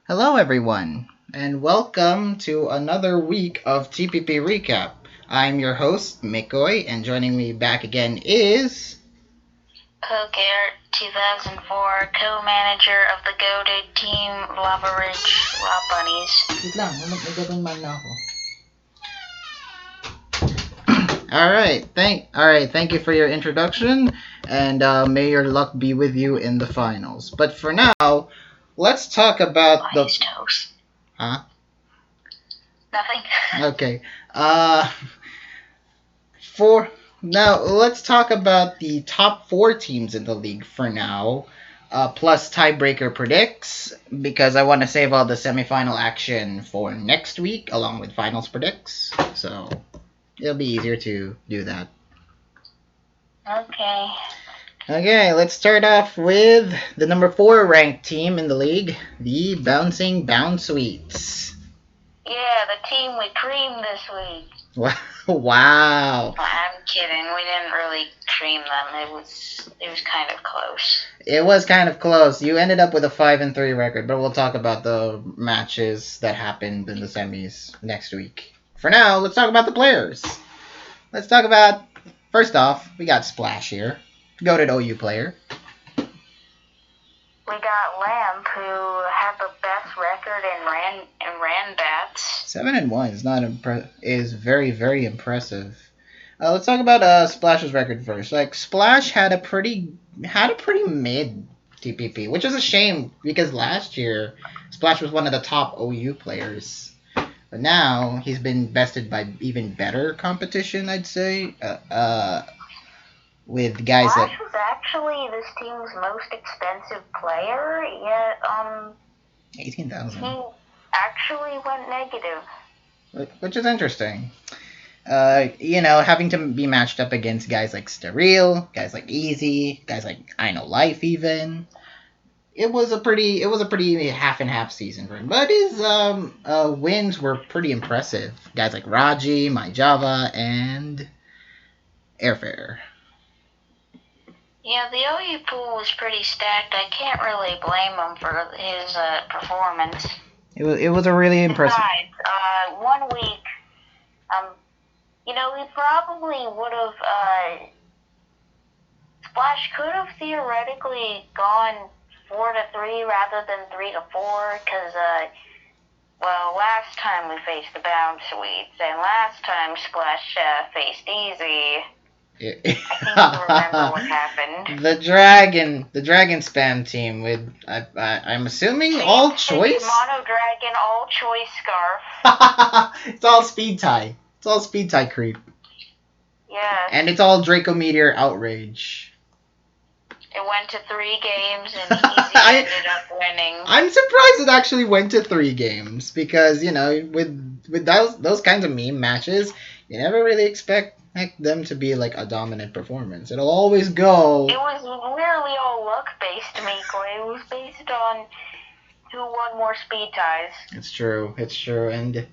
Hello, everyone, and welcome to another week of TPP Recap. I'm your host, Micoy, and joining me back again is... PokeArt2004, co-manager of the goated team Lava Ridge Lava Bunnies. Wait lang, nagdagan man na ako. Alright, thank you for your introduction, and may your luck be with you in the finals. But for now, let's talk about the... Toast. Huh? Nothing. Okay. Now, let's talk about the top four teams in the league for now, plus Tiebreaker predicts, because I want to save all the semifinal action for next week, along with finals predicts. So it'll be easier to do that. Okay. Okay, let's start off with the number 4 ranked team in the league, the Bouncing Bouncewheats. Yeah, the team we creamed this week. Wow. I'm kidding. We didn't really cream them. It was kind of close. It was kind of close. You ended up with a 5-3 record, but we'll talk about the matches that happened in the semis next week. For now, let's talk about the players. Let's talk about, first off, we got Splash here, goated OU player. We got Lamp, who had the best record in ran bats. 7-1 is very, very impressive. Let's talk about Splash's record first. Like, Splash had a pretty mid TPP, which is a shame because last year Splash was one of the top OU players, but now he's been bested by even better competition, I'd say. With guys Splash like... was actually this team's most expensive player, yet 18,000. he actually went negative. Which is interesting. Having to be matched up against guys like Sterile, guys like Easy, guys like I Know Life even. It was a pretty half and half season for him. But his wins were pretty impressive. Guys like Raji, My Java, and Airfare. Yeah, the OU pool was pretty stacked. I can't really blame him for his performance. It was a really impressive... Besides, 1 week, we probably would have, Splash could have theoretically gone 4-3 rather than 3-4, because, last time we faced the Bouncewheats, and last time Splash faced Easy. I think you remember what happened. The dragon spam team with I'm assuming all choice. Mono dragon all choice scarf. It's all speed tie. It's all speed tie creep. Yeah. And it's all Draco Meteor outrage. It went to 3 games and Easy ended up winning. I'm surprised it actually went to 3 games because with those kinds of meme matches, you never really expect them to be like a dominant performance. It'll always go... It was literally all luck-based, Micoy. It was based on who won more speed ties. It's true, and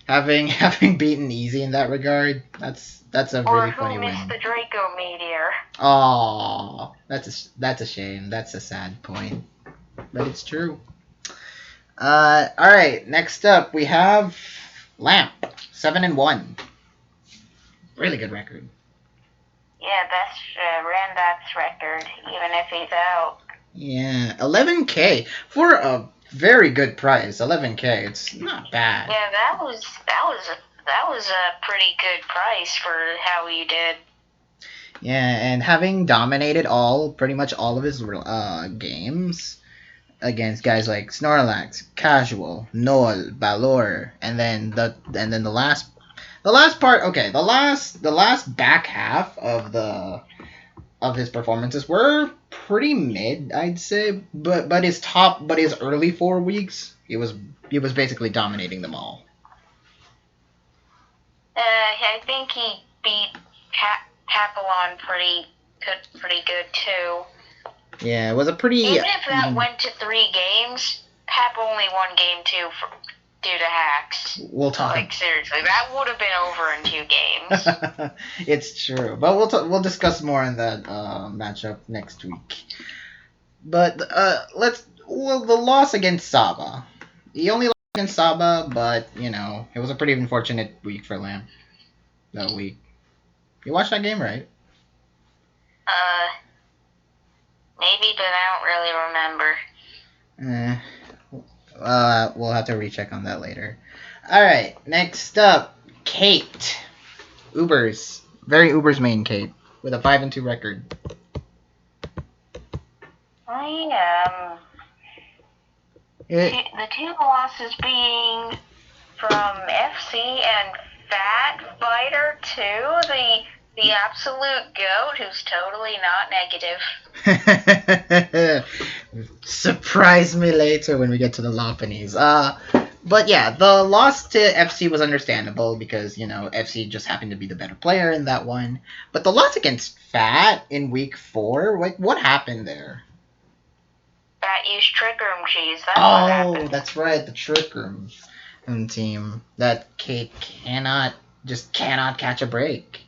having beaten Easy in that regard, that's a really funny win. Or who missed the Draco Meteor. Aww, that's a shame. That's a sad point, but it's true. Alright, next up we have Lamp, 7-1. Really good record. Yeah, best Randat's record, even if he's out. Yeah, 11K for a very good price. 11K, it's not bad. Yeah, that was a pretty good price for how he did. Yeah, and having dominated pretty much all of his games against guys like Snorlax, Casual, Noel, Balor, and then the last part, okay, the last back half of his performances were pretty mid, I'd say, but his early 4 weeks, he was basically dominating them all. I think he beat Papillon pretty good too. Yeah, it was a pretty... Even if that went to 3 games, Pap only won game 2 due to hacks. We'll talk. Like, seriously, that would have been over in 2 games. It's true, but we'll discuss more on that matchup next week. But the loss against Saba. He only lost against Saba, but, you know, it was a pretty unfortunate week for Lamb. That week. You watched that game, right? Maybe, but I don't really remember. We'll have to recheck on that later. Alright, next up, Kate. Uber's. Very Uber's main Kate. With a 5-2 record. The two losses being from FC and Fat Fighter 2, the absolute goat who's totally not negative. Surprise me later when we get to the Lopanes. But yeah, the loss to FC was understandable because, you know, FC just happened to be the better player in that one. But the loss against Fat in week 4, like, what happened there? Fat used Trick Room cheese. That's what happened. That's right, the Trick Room team. That Kate cannot catch a break.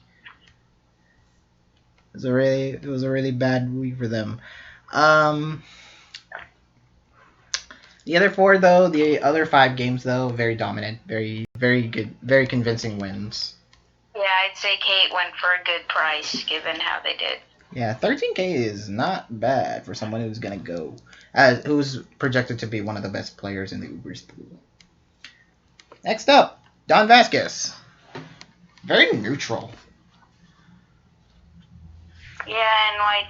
It was a really bad week for them. The other 4 though, the other 5 games though, very dominant, very good, very convincing wins. Yeah, I'd say Kate went for a good price given how they did. Yeah, 13K is not bad for someone who's gonna go, who's projected to be one of the best players in the Ubers pool. Next up, Don Vasquez. Very neutral. Yeah, and like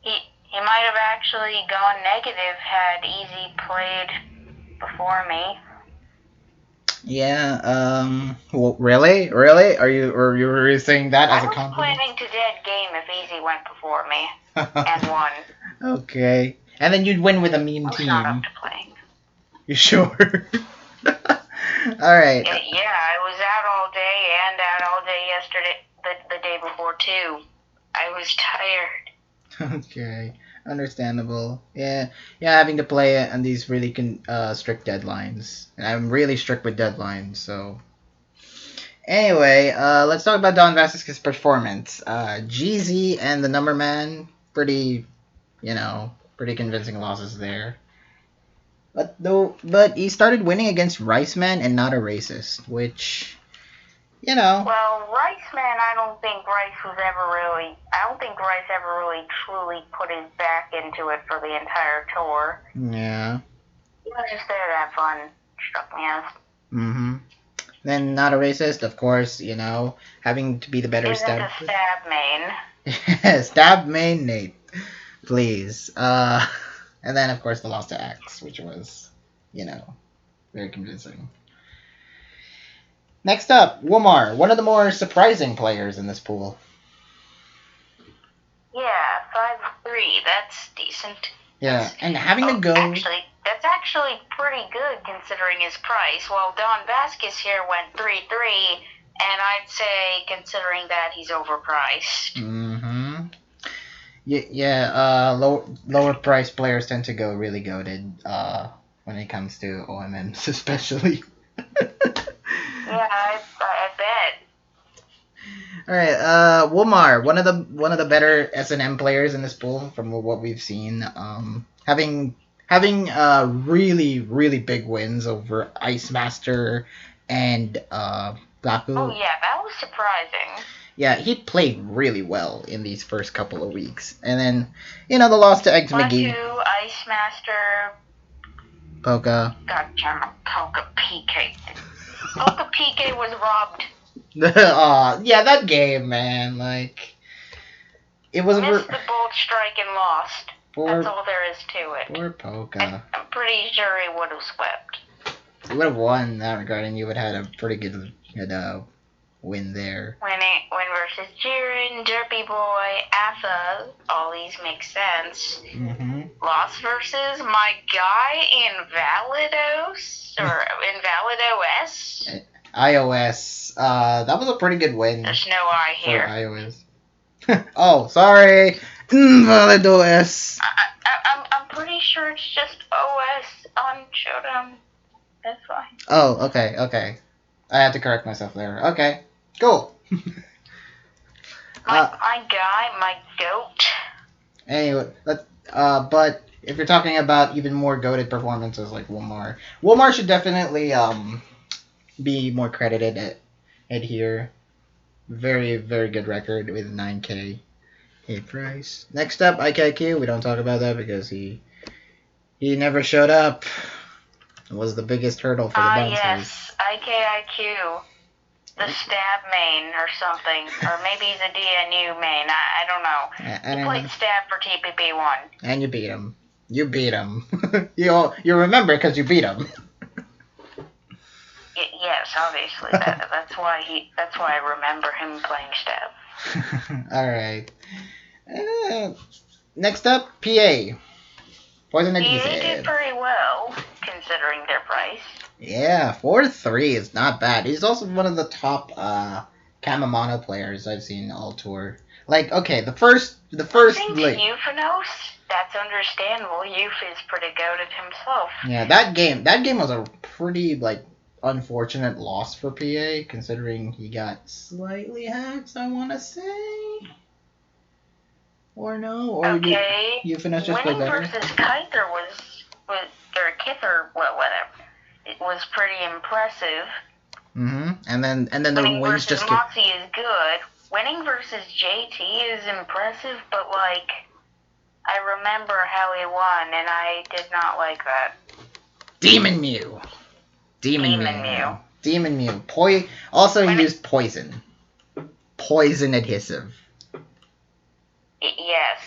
he might have actually gone negative had Easy played before me. Yeah. Well, really? Are you really saying that as a compliment? I was planning to dead game if Easy went before me and won. Okay. And then you'd win with a mean team. Not up to playing. You sure? All right. Yeah, I was out all day and out all day yesterday, the day before too. I was tired. Okay, understandable. Yeah, having to play on these really strict deadlines, and I'm really strict with deadlines. So, anyway, let's talk about Don Vasquez's performance. GZ and the Number Man, pretty convincing losses there. But he started winning against Rice Man and Not a Racist, which, you know. Well, Rice Man, I don't think Rice ever really truly put his back into it for the entire tour. Yeah. He was just there to have fun, struck me as. Mm-hmm. Then Not a Racist, of course, you know, having to be the better stab main. Stab main Nate, please. And then, of course, the loss to X, which was, you know, very convincing. Next up, Womar, one of the more surprising players in this pool. Yeah, 5-3. That's decent. Yeah, and having to go. That's actually pretty good considering his price. Well, Don Vasquez here went 3-3, and I'd say considering that he's overpriced. Mm-hmm. Yeah. Lower price players tend to go really goated. When it comes to OMMs, especially. Yeah, I bet. All right, Womar, one of the better S&M players in this pool from what we've seen. Having really big wins over Ice Master and Baku. Oh yeah, that was surprising. Yeah, he played really well in these first couple of weeks, and then the loss to Eggs McGee. Baku, Ice Master, Poka. Gotcha, Poka PK. Poka PK was robbed. Yeah, that game, man. Like, it was missed the bold strike and lost. That's all there is to it. Poor Poka. I'm pretty sure he would have swept. He would have won in that regard, and you would have had a pretty good win there. Win versus Jiren, Derpy Boy, Atha. All these make sense. Mm-hmm. Loss versus my guy Invalidos or Invalidos. iOS. That was a pretty good win. There's no I here. For iOS. Oh, sorry. Invalidos. I'm pretty sure it's just OS on Showdown. That's fine. Oh, okay. I had to correct myself there. Okay, cool. My guy, my goat. Anyway, but if you're talking about even more goated performances like Wilmar should definitely be more credited at here. Very, very good record with 9K a price. Next up, IKIQ. We don't talk about that because he never showed up. It was the biggest hurdle for the bouncers. Yes, IKIQ. The stab main or something. Or maybe he's a DNU main. I don't know. He played stab for TPP1. And you beat him. You beat him. you remember because you beat him. Yes, obviously. That's why I remember him playing stab. Alright. Next up, PA. Poison Adhesive. PA did pretty well, considering their price. Yeah, 4-3 is not bad. He's also one of the top Kamamono players I've seen all tour. Like, okay, the first like Euphanos, that's understandable. Euph is pretty goated himself. Yeah, that game was a pretty like unfortunate loss for PA, considering he got slightly hacked, I wanna say. Or no, or okay. Euphanos just played Winning better. versus Kyther was or Kither, well, whatever. It was pretty impressive. And then the winning wins versus just Moxie is good. Winning versus JT is impressive, but like I remember how he won, and I did not like that. Demon Mew. Demon Mew. Also used poison. Poison adhesive. Yes.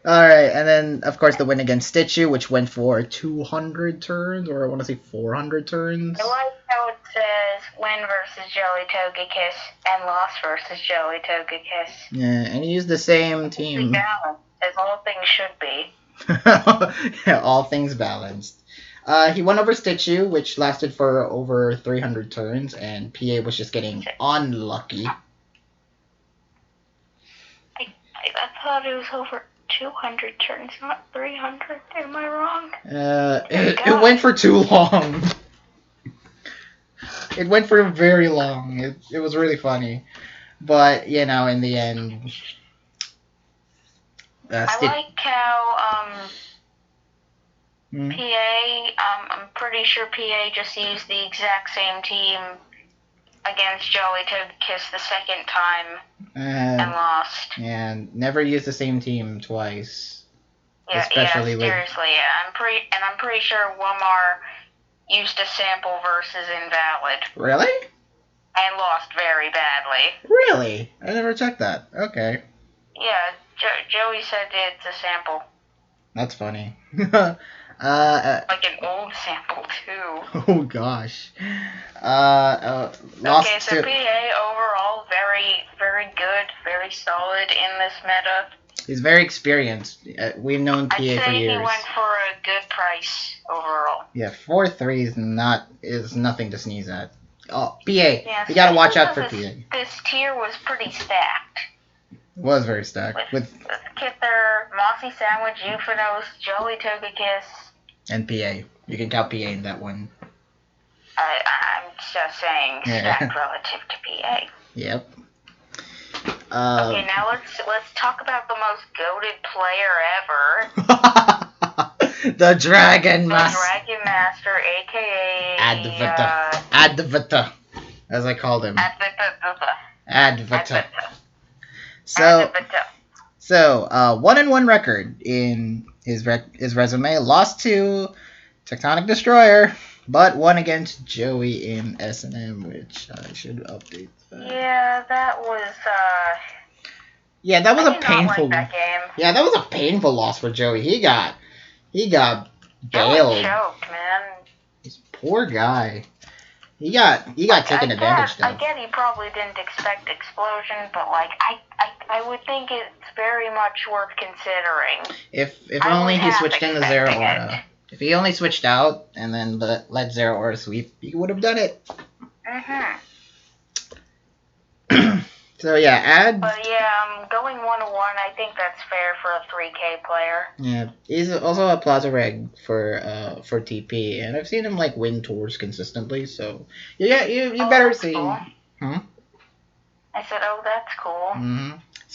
Alright, and then, of course, the win against Stitchu, which went for 200 turns, or I want to say 400 turns. I like how it says win versus Jelly Togekiss and loss versus Jelly Togekiss. Yeah, and he used the same team. Balanced, as all things should be. Yeah, all things balanced. He won over Stitchu, which lasted for over 300 turns, and PA was just getting unlucky. I thought it was over 200 turns, not 300. Am I wrong? It went for too long. It went for very long. It was really funny. But, you know, in the end... I like how, PA, I'm pretty sure PA just used the exact same team against Jolly Togekiss the second time and lost. And never use the same team twice. Yeah, seriously, yeah. I'm pretty sure Walmart used a sample versus invalid. Really? And lost very badly. Really? I never checked that. Okay. Yeah, Joey said it's a sample. That's funny. Like an old sample, too. Oh, gosh. Okay, so PA overall, very, very good, very solid in this meta. He's very experienced. We've known PA for years. I'd say he went for a good price overall. Yeah, 4-3 is nothing to sneeze at. Oh, PA. Yeah, you gotta watch out for PA. This tier was pretty stacked. It was very stacked. With Kither, Mossy Sandwich, Euphanos, Jolly Togekiss. And PA. You can count PA in that one. I'm just saying stacked relative to PA. Yep. Okay, now let's talk about the most goated player ever. The Dragon Master. The Dragon Master, aka Advita, as I called him. Advita. So 1-1 record in his resume. Lost to Tectonic Destroyer, but won against Joey in S&M, which I should update that. Yeah, that was Yeah, that was a painful. Like that game. Yeah, that was a painful loss for Joey. He got bailed. Joey choked, man. This poor guy. He got taken advantage of. I get he probably didn't expect Explosion, but like I would think it's very much worth considering. If only he switched in the Zero Aura. If he only switched out and then let Zero Aura sweep, he would have done it. So yeah, But yeah, going 1-1. I think that's fair for a 3K player. Yeah, he's also a Plaza Reg for TP, and I've seen him like win tours consistently. So yeah, you better see. Cool. I said, oh, that's cool.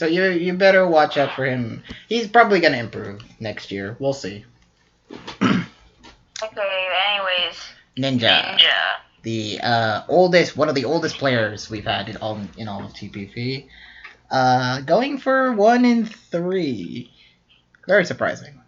So you better watch out for him. He's probably gonna improve next year. We'll see. Okay, anyways. Ninja. The one of the oldest players we've had in all of TPP. Going for 1-3. Very surprising.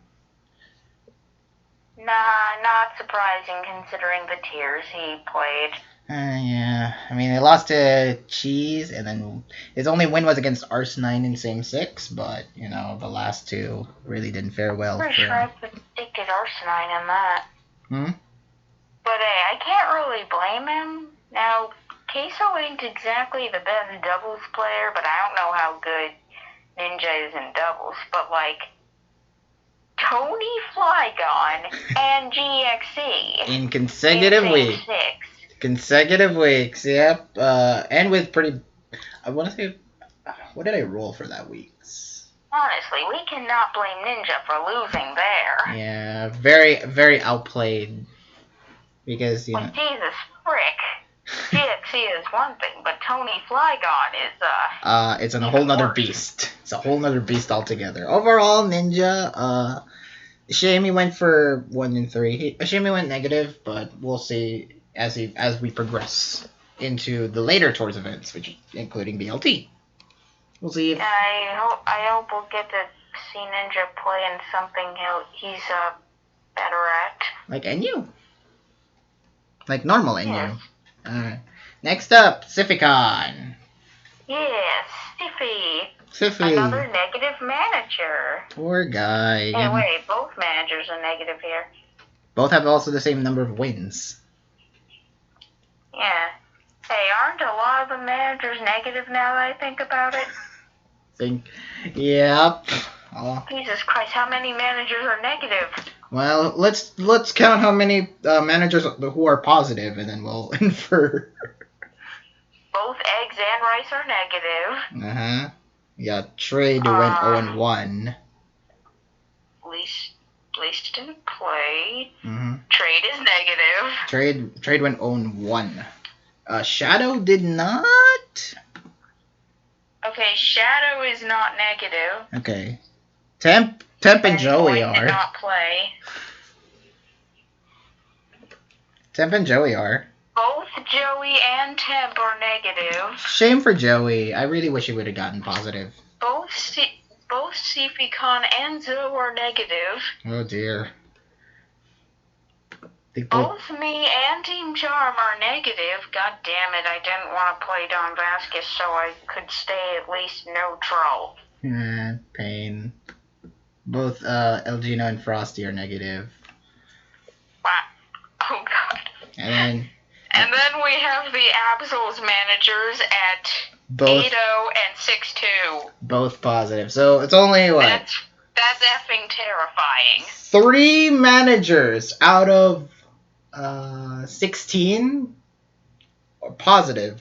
Nah, not surprising considering the tiers he played. Yeah, I mean, they lost to Cheese, and then his only win was against Arsenine in Same 6, but, the last two really didn't fare well Pretty for sure him. I predicted Arsenine in that. Hmm? But hey, I can't really blame him. Now, Queso ain't exactly the best doubles player, but I don't know how good Ninja is in doubles. But like, Tony Flygon and GXE In consecutive weeks. Consecutive weeks, yep. And with pretty... I want to say... What did I roll for that weeks? Honestly, we cannot blame Ninja for losing there. Yeah, very, very outplayed. Because, Well, Jesus frick. GXE is one thing, but Tony Flygon is, it's a whole nother beast. It's a whole nother beast altogether. Overall, Ninja, shame he went for 1-3. Shame he went negative, but we'll see as we progress into the later Tours events, which including BLT. We'll see if... I hope we'll get to see Ninja play in something he's better at. Like NU. Like normal NU. Yes. Alright. Next up, Sificon. Yes, Siffy. Another negative manager. Poor guy. Hey, wait, both managers are negative here. Both have also the same number of wins. Yeah. Hey, aren't a lot of the managers negative now that I think about it? Yep. Jesus Christ, how many managers are negative? Well, let's count how many managers who are positive, and then we'll infer. Both eggs and rice are negative. Uh-huh. Yeah, Trade went 0-1. Least didn't play. Mm-hmm. Trade is negative. Trade went 0-1. Shadow did not. Okay, Shadow is not negative. Okay. Temp and Joey are. Did not play. Temp and Joey are. Both Joey and Temp are negative. Shame for Joey. I really wish he would have gotten positive. Both Sificon and Zoe are negative. Oh dear. Both me and Team Charm are negative. God damn it, I didn't want to play Don Vasquez so I could stay at least neutral. Pain. Both Elgino and Frosty are negative. Wow. Oh god. And then we have the Absols managers at both 8-0 and 6-2. Both positive. So it's only what? That's effing terrifying. 3 managers out of 16 are positive.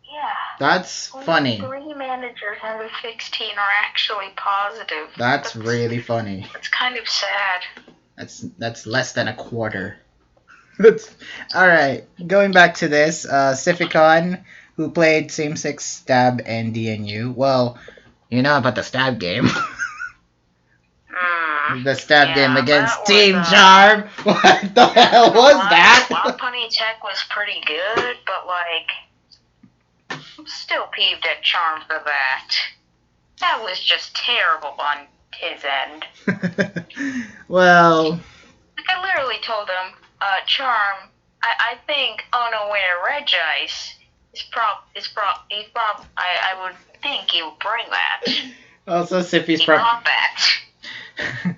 Yeah. That's funny. 3 managers out of 16 are actually positive. That's really funny. It's kind of sad. That's less than a quarter. All right. Going back to this, Sificon, who played Same 6, Stab, and DNU. Well, you know about the Stab game. The Stab game against Team Charm. What the hell was that? Wild Punny Tech was pretty good, but I'm still peeved at Charm for that. That was just terrible on his end. Well, I literally told him, Charm, I think unaware Regice I would think he would bring that. Also, Siffy's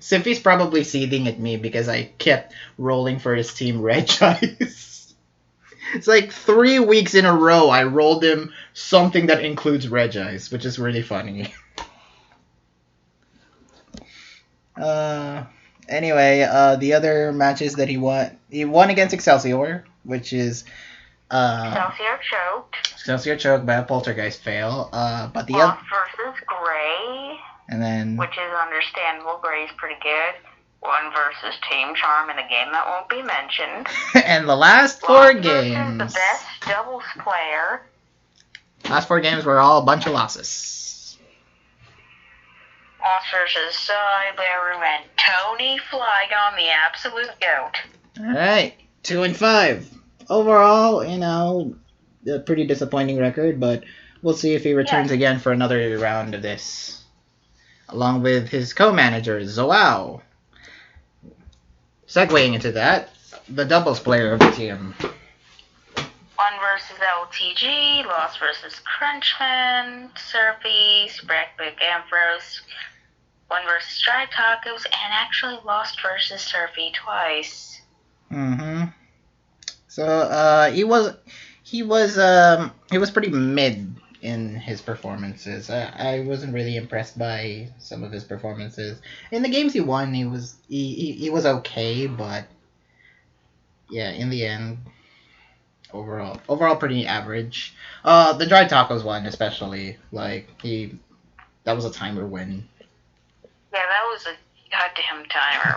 Siffy's probably seething at me because I kept rolling for his team Regice. It's like 3 weeks in a row I rolled him something that includes Regice, which is really funny. Anyway, the other matches that he won against Excelsior, which is Excelsior choked by a poltergeist fail. But the other versus Gray, and then which is understandable. Gray's pretty good. 1 versus Team Charm in a game that won't be mentioned. And the last 4 games. The best doubles player. Last 4 games were all a bunch of losses. Lost versus Cyberu and Tony Flygon, the absolute goat. Alright, 2 and 5. Overall, you know, a pretty disappointing record, but we'll see if he returns again for another round of this. Along with his co-manager, Zoao. Segueing into that, the doubles player of the team. 1 versus LTG, Lost versus Crunchman, Surfy, Sprackbook Ambrose, 1 versus Dry Tacos, and actually Lost versus Surfy twice. Mm-hmm. So he was pretty mid in his performances. I wasn't really impressed by some of his performances. In the games he won, he was okay, but yeah, in the end, overall pretty average. The Dry Tacos one especially, like that was a timer win. Yeah, that was a goddamn timer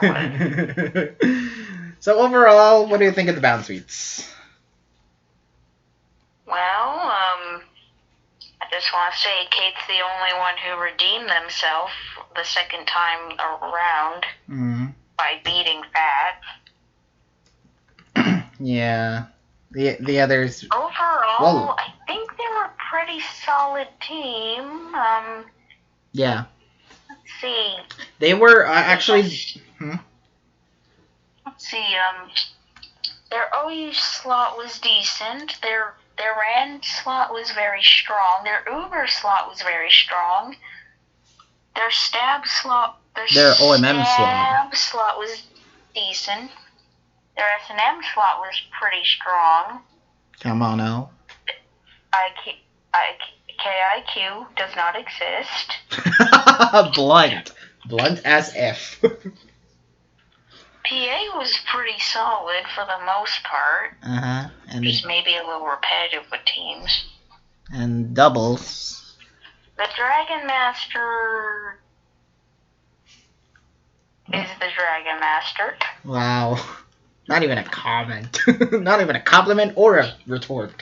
win. So overall, what do you think of the Bound Suites? Well, I just want to say Kate's the only one who redeemed themselves the second time around by beating Fat. Yeah. The others. Overall, I think they were a pretty solid team. Yeah. Let's see. They were actually. Let's see. Their OU slot was decent. Their RAN slot was very strong. Their Uber slot was very strong. Their stab slot. Their OMM slot was decent. Their S&M slot was pretty strong. Come on now. KIQ does not exist. Blunt as F. PA was pretty solid for the most part. And just maybe a little repetitive with teams. And doubles. The Dragon Master is the Dragon Master. Wow. Not even a comment. Not even a compliment or a retort.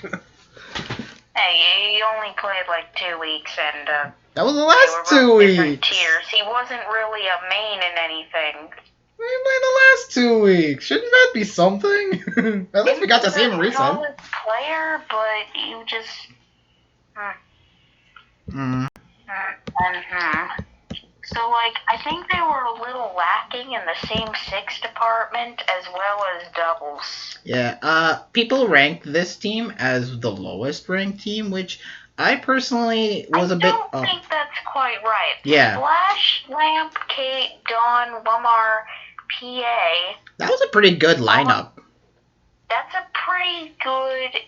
Hey, he only played like 2 weeks, and that was the last 2 weeks. Tiers. He wasn't really a main in anything. We played the last 2 weeks. Shouldn't that be something? At least we got to see him recent. He was a player, but you just. So, like, I think they were a little lacking in the same 6 department as well as doubles. Yeah, people rank this team as the lowest ranked team, which I personally was a bit. I don't think that's quite right. Yeah. Flash, Lamp, Kate, Dawn, Wamar, PA. That was a pretty good lineup. That's a pretty good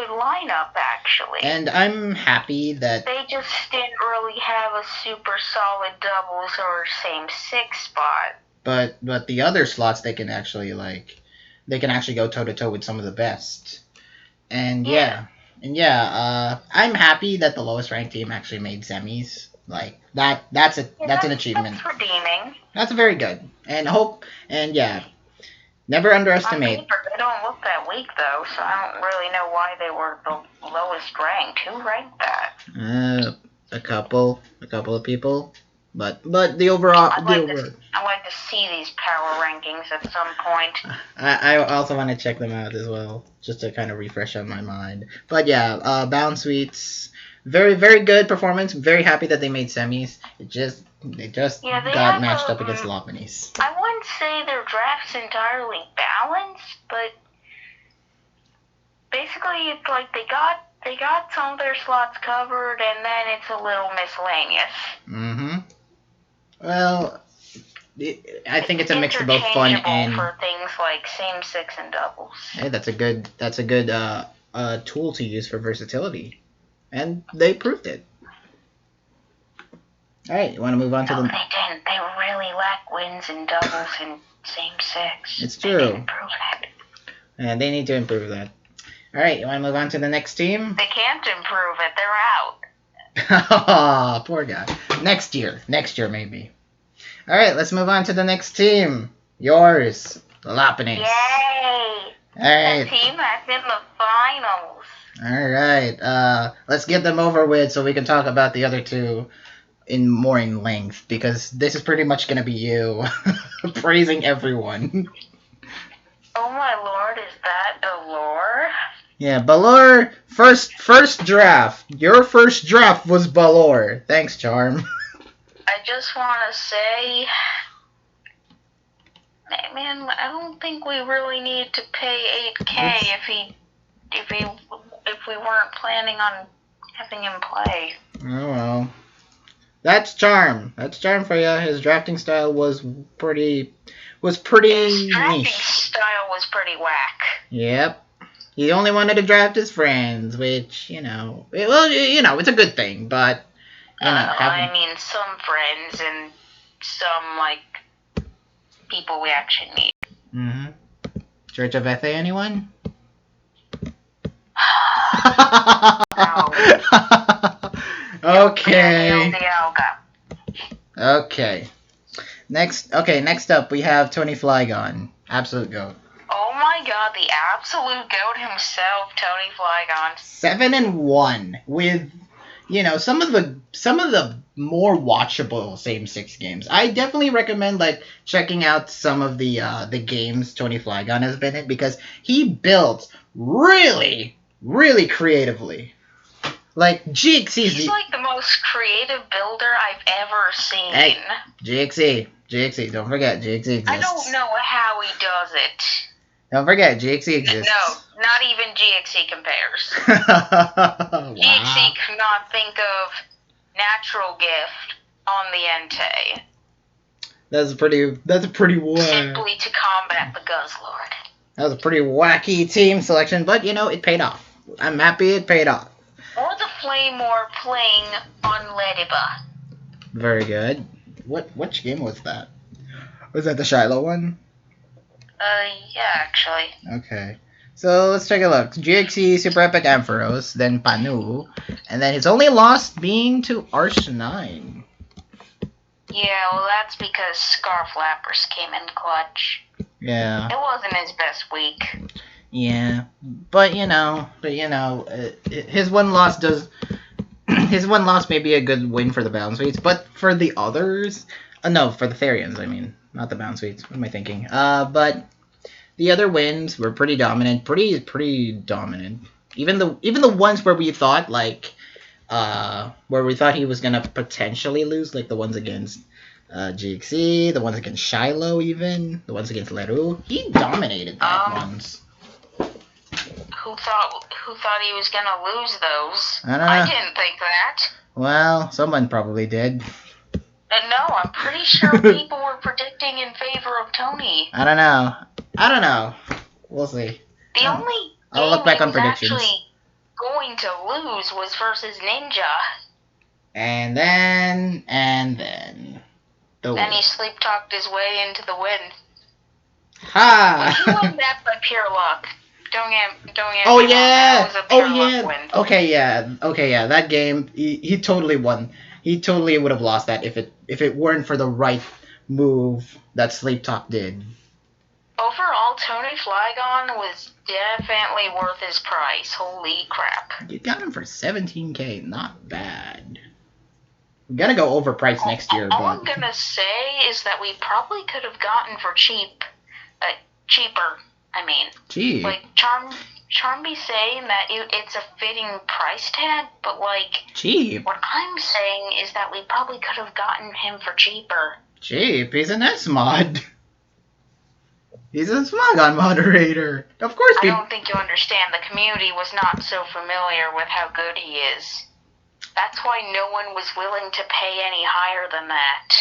lineup, actually. And I'm happy that they just didn't really have a super solid doubles or same 6 spot. But the other slots they can actually go toe to toe with some of the best. And I'm happy that the lowest ranked team actually made semis. Like that's an achievement. That's redeeming. That's very good. Never underestimate. On paper, they don't look that weak though, so I don't really know why they were the lowest ranked. Who ranked that? A couple of people. But the overall. I'd like to see these power rankings at some point. I also want to check them out as well, just to kind of refresh on my mind. But yeah, Bound Suites, very very good performance. Very happy that they made semis. They got matched up against Lopanis. I wouldn't say their draft's entirely balanced, but basically it's like they got some of their slots covered, and then it's a little miscellaneous. Well, I think it's a mix of both fun and for things like same 6 and doubles. Hey, that's a good tool to use for versatility, and they proved it. All right, you want to move on to the? They didn't. They really lack wins in doubles and same 6. It's true. They didn't improve that. And they need to improve that. All right, you want to move on to the next team? They can't improve it. They're out. Oh, poor guy. Next year maybe. All right, let's move on to the next team. Yours, the Lopanis. Yay! All right. The team that's in the finals. Alright, let's get them over with so we can talk about the other two in length, because this is pretty much gonna be you praising everyone. Oh my lord, is that a lore? Yeah, Balor, first draft. Your first draft was Balor. Thanks, Charm. I just want to say, man, I don't think we really need to pay 8K if we weren't planning on having him play. Oh well. That's Charm. That's Charm for you. His drafting style was pretty His drafting niche. style was pretty whack. Yep. He only wanted to draft his friends, which, it's a good thing, but, I mean, some friends and some, like, people we actually need. Mm-hmm. Church of Ethe, anyone? No. Okay. Okay. Next up we have Tony Flygon. Absolute GOAT. Oh my god, the absolute GOAT himself, Tony Flygon. 7-1 with, some of the more watchable Same Six games. I definitely recommend checking out some of the games Tony Flygon has been in, because he builds really, really creatively. Like He's like the most creative builder I've ever seen. Hey, GXE, don't forget GXE exists. I don't know how he does it. Don't forget GXE exists. No, not even GXE compares. Wow. GXE cannot think of natural gift on the Entei. That's a pretty wacky. Simply to combat the Guzzlord. That was a pretty wacky team selection, but it paid off. I'm happy it paid off. Or the Flamor playing on Lediba. Very good. Which game was that? Was that the Shiloh one? Yeah, actually. Okay. So let's take a look. GXE, Super Epic Ampharos, then Panu, and then his only loss being to Arch9. Yeah, well, that's because Scarf Lapras came in clutch. Yeah. It wasn't his best week. Yeah, but his one loss may be a good win for the Bound Suites, but for the others, no, for the Therians, I mean, not the Bound Suites. What am I thinking? But the other wins were pretty dominant, pretty dominant. Even the ones where we thought he was gonna potentially lose, like the ones against GXE, the ones against Shiloh, even the ones against Leroux, he dominated that ones. Who thought he was gonna lose those? I don't know. I didn't think that. Well, someone probably did. No, I'm pretty sure people were predicting in favor of Tony. I don't know. We'll see. The only I'll look back on predictions. Actually going to lose was versus Ninja. And then Then he sleep talked his way into the win. Ha! He won that by pure luck. Don't get Oh me wrong, that was a pure luck win. Okay, yeah. That game, he totally won. He totally would have lost that if it weren't for the right move that Sleep Talk did. Overall, Tony Flygon was definitely worth his price. Holy crap. You got him for 17K, not bad. We're gonna go overpriced next year, all I'm gonna say is that we probably could have gotten for cheaper. Cheap. Like Charmby saying that it's a fitting price tag, but cheap. What I'm saying is that we probably could have gotten him for cheaper. Cheap. He's an S-mod. He's a Smogon moderator. Of course. I don't think you understand. The community was not so familiar with how good he is. That's why no one was willing to pay any higher than that.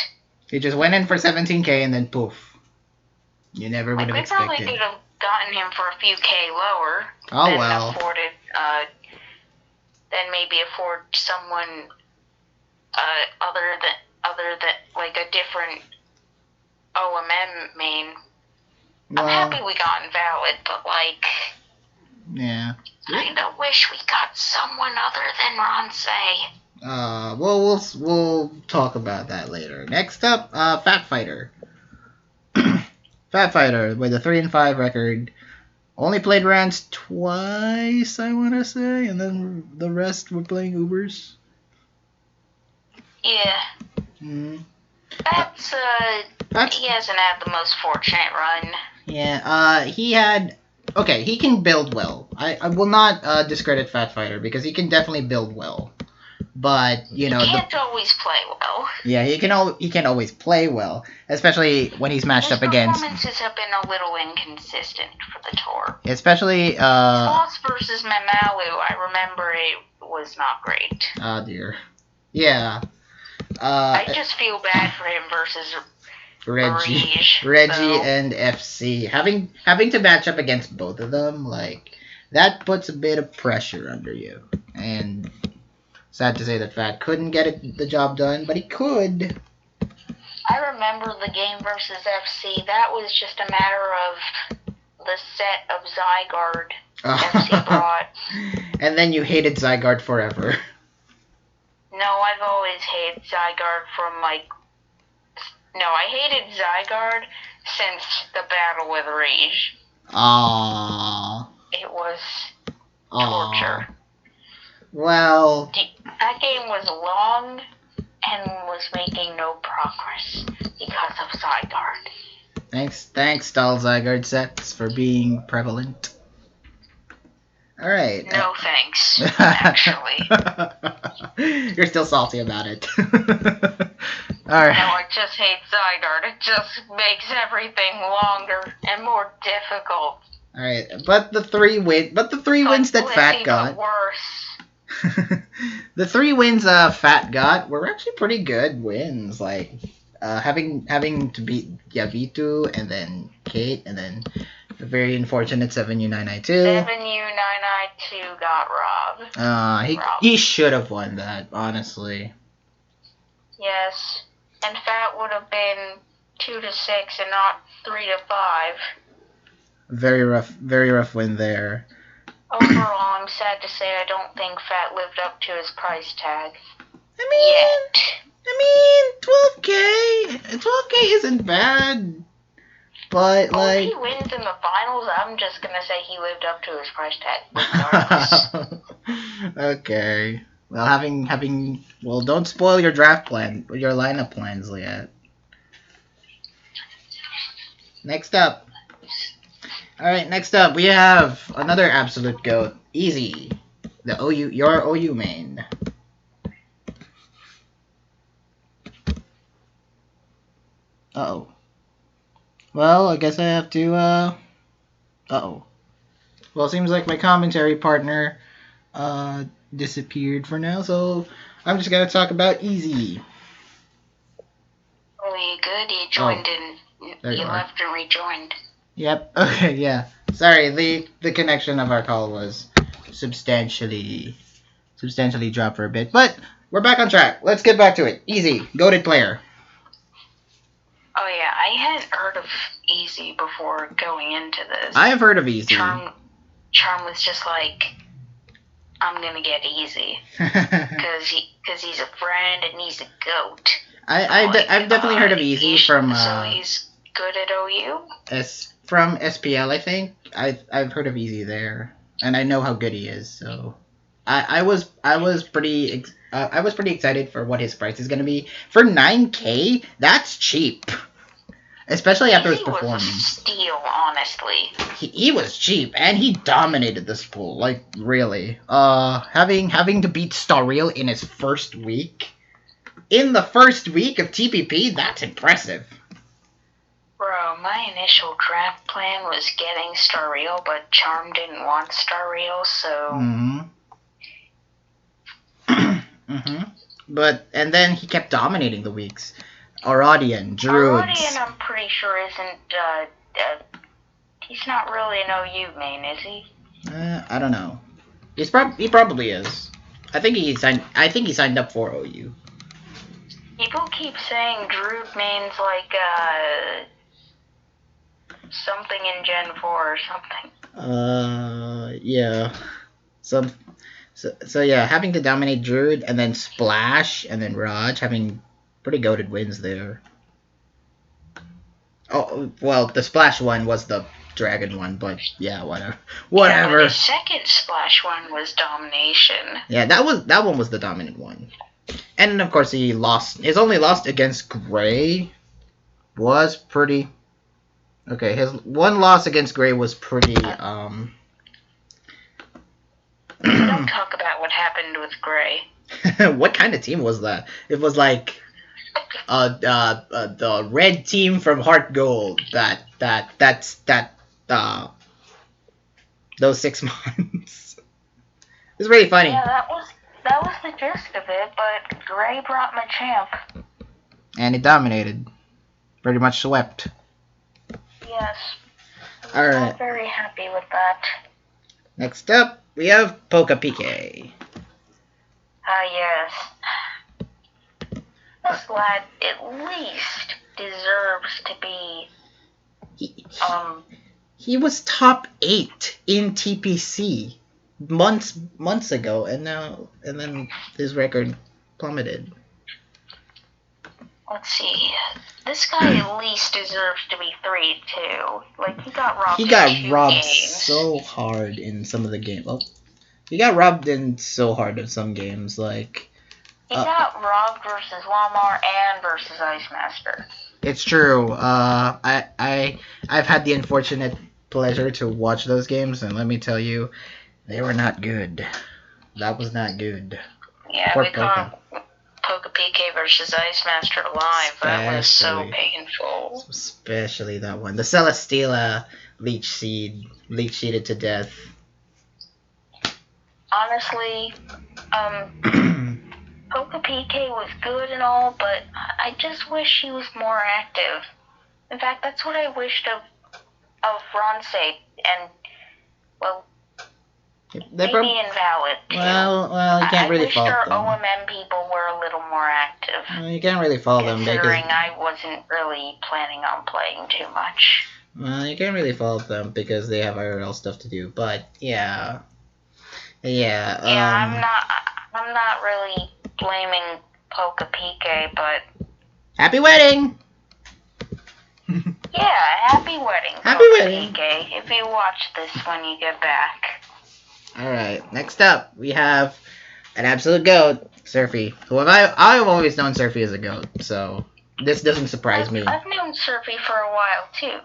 He just went in for 17K and then poof. You never would have expected. We probably could have gotten him for a few K lower. Oh well. Then maybe afford someone other than like a different OMM main. Well, I'm happy we got Invalid, but yeah. Kinda wish we got someone other than Ronsei. We'll talk about that later. Next up, Fat Fighter. Fat Fighter with a 3-5 record. Only played Rants twice, I want to say, and then the rest were playing Ubers. Yeah. Mm. That's he hasn't had the most fortunate run. Yeah, he had... Okay, he can build well. I will not discredit Fat Fighter, because he can definitely build well. But, you know... He can't always play well. Yeah, he can't always play well, especially when he's matched up against... His performances have been a little inconsistent for the tour. Especially, Sloth versus Mamalu, I remember it was not great. Oh, dear. Yeah. I just feel bad for him versus Reggie and FC. Having to match up against both of them, like, that puts a bit of pressure under you. And sad to say that Fat couldn't get the job done, but he could. I remember the game versus FC. That was just a matter of the set of Zygarde FC brought. And then you hated Zygarde forever. No, I've always hated Zygarde from, like... No, I hated Zygarde since the battle with Rage. Aww. It was torture. Well... That game was long and was making no progress because of Zygarde. Thanks, Stall Zygarde sets, for being prevalent. Alright. No thanks, actually. You're still salty about it. Alright. No, I just hate Zygarde. It just makes everything longer and more difficult. Alright, but the three wins that Fat got... worse. The 3 wins Fat got were actually pretty good wins. Like, having to beat Yavitu, and then Kate, and then the very unfortunate 7U992. 7U992 got robbed. He should have won that, honestly. Yes, and Fat would have been 2-6 and not 3-5. Very rough win there. Overall, I'm sad to say I don't think Fat lived up to his price tag. I mean, 12K isn't bad. But, like... If he wins in the finals, I'm just gonna say he lived up to his price tag. Okay. Well, well, don't spoil your draft plan, or your lineup plans yet. Next up. Alright, next up, we have another absolute GOAT. Easy. Your OU main. Uh-oh. Well, I guess I have to, uh-oh. Well, it seems like my commentary partner, disappeared for now, so I'm just gonna talk about Easy. Oh, you good? You joined in. You left and rejoined. Yep. Okay, yeah. Sorry, the connection of our call was substantially dropped for a bit, but we're back on track. Let's get back to it. Easy. Goated player. Oh, yeah, I hadn't heard of Easy before going into this. I have heard of Easy. Charm was just like, I'm gonna get Easy. Because he's a friend and he's a goat. I've definitely heard of Easy from... So he's good at OU? From SPL, I think. I've heard of Easy there. And I know how good he is, so... I was pretty excited for what his price is going to be. For 9K, that's cheap. Especially after his performance. He was a steal, honestly. He was cheap, and he dominated this pool. Like, really. Having to beat Starreal in his first week. In the first week of TPP, that's impressive. Bro, my initial draft plan was getting Starreal, but Charm didn't want Starreal, so... Mm-hmm. And then he kept dominating the weeks. Aurodian, Druids. Aurodian, I'm pretty sure isn't, he's not really an OU main, is he? I don't know. He probably is. I think he signed up for OU. People keep saying Druid main's like, something in Gen 4 or something. Yeah. So yeah, having to dominate Druid, and then Splash, and then Raj, having pretty goated wins there. Oh, well, the Splash one was the Dragon one, but yeah, whatever. Yeah, Whatever. but his second Splash one was Domination. Yeah, that one was the dominant one. And of course he lost. His only loss against Gray was pretty. Okay, his one loss against Gray was pretty. We don't talk about what happened with Gray. What kind of team was that? It was like the red team from Heart Gold. Those 6 months. It was really funny. Yeah, that was the gist of it. But Gray brought Machamp. And he dominated. Pretty much swept. Yes. Alright. I'm not very happy with that. Next up, we have PokePK. Yes. This lad at least deserves to be. He was top 8 in TPC months ago, and then his record plummeted. Let's see. This guy at least deserves to be 3 too. Like he got robbed. He got in 2 robbed games. so hard in some of the games. Well, he got robbed in so hard in some games. Like he got robbed versus Walmart and versus Ice Master. It's true. I've had the unfortunate pleasure to watch those games, and let me tell you, they were not good. That was not good. Yeah, we caught PokePK versus Ice Master live. That was so painful. Especially that one. The Celesteela leech seeded to death. Honestly, PokePK was good and all, but I just wish he was more active. In fact, that's what I wished of Ronce, and, well, maybe Invalid, too. Well, you can't really fault them. I wish our OMM people were a little more active. Well, you can't really fault them, considering I wasn't really planning on playing too much. Well, you can't really fault them because they have IRL stuff to do, but, yeah. I'm not really blaming PokePK, but... Happy wedding! Yeah, happy wedding, Happy wedding! PK, if you watch this when you get back. Alright, next up, we have an absolute GOAT, Surfy. Who I've always known Surfy as a GOAT, so this doesn't surprise me. I've known Surfy for a while, too.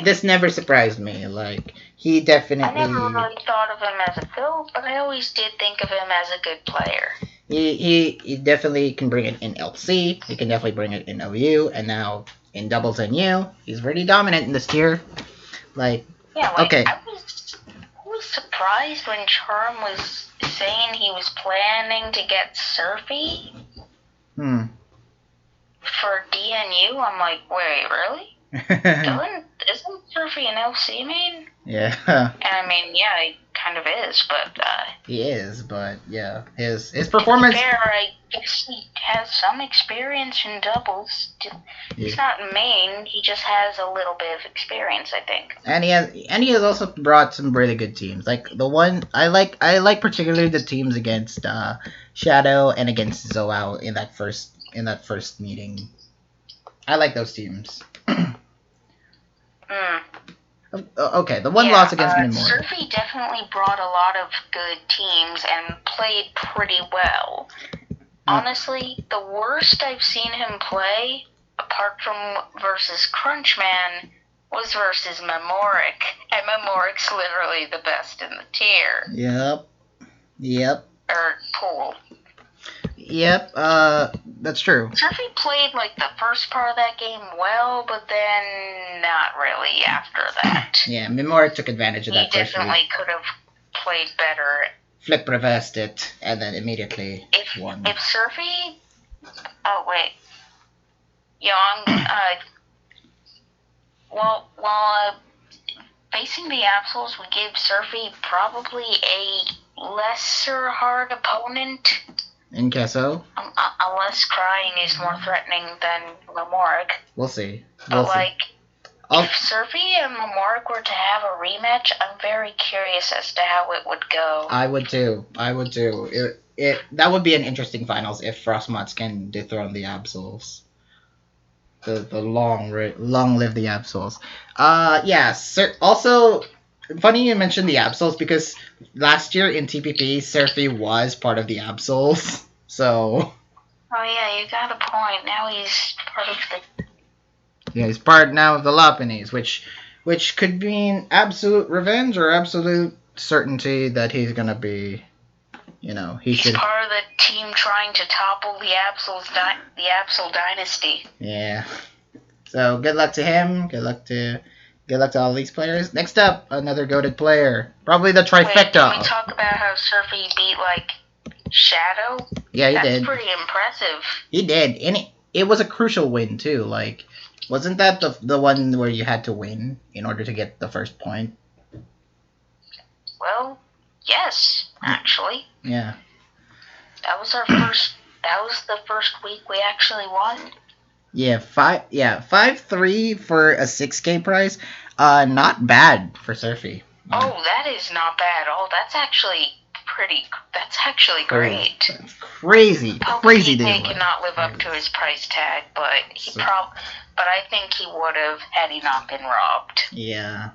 This never surprised me. Like, he definitely... I never really thought of him as a GOAT, but I always did think of him as a good player. He definitely can bring it in LC, he can definitely bring it in OU, and now in doubles and U, he's really dominant in this tier. Like, okay. I was surprised when Charm was saying he was planning to get Surfy for DNU. I'm like, wait, really? Isn't Surfy an LC main? Yeah. And I mean, yeah, he kind of is, but... he is, but yeah. His performance... Fair, I guess he has some experience in doubles. He's not main, he just has a little bit of experience, I think. And he has also brought some really good teams. Like, the one... I like particularly the teams against Shadow and against Zoao in that first meeting. I like those teams. Okay, the one loss against Memory. Surfy definitely brought a lot of good teams and played pretty well. Honestly, the worst I've seen him play, apart from versus Crunchman, was versus Memoric. And Memoric's literally the best in the tier. Yep. Or pool. Yep, that's true. Surfy played, like, the first part of that game well, but then not really after that. Yeah, Memoric took advantage of that first week. He definitely could have played better. Flip reversed it, and then immediately won. If Surfy... Oh, wait. Yeah, while facing the Absols, we gave Surfy probably a lesser hard opponent. In Kesso? Unless Crying is more threatening than Memoric. We'll see. If Surfy and Memoric were to have a rematch, I'm very curious as to how it would go. I would too. That would be an interesting finals if Frosmoths can dethrone the Absols. The long live the Absols. Yeah. Also, funny you mentioned the Absols because last year in TPP, Surfy was part of the Absols. So. Oh yeah, you got a point. Now he's part of the. Yeah, he's part now of the Lopunnies, which could mean absolute revenge or absolute certainty that he's gonna be. He's part of the team trying to topple the Absol dynasty. Yeah. So good luck to him. Good luck to all these players. Next up, another goated player. Probably the trifecta. Wait, can we talk about how Surfy beat, Shadow? Yeah, he did. That's pretty impressive. He did. And it was a crucial win, too. Wasn't that the one where you had to win in order to get the first point? Well, yes, actually. Yeah. That was the first week we actually won. Yeah, 5-3 for a 6K prize. Not bad for Surfy. Oh, that is not bad at all. That's actually great. That's crazy. Crazy deal. He cannot live up to his price tag, but but I think he would have had he not been robbed. Yeah.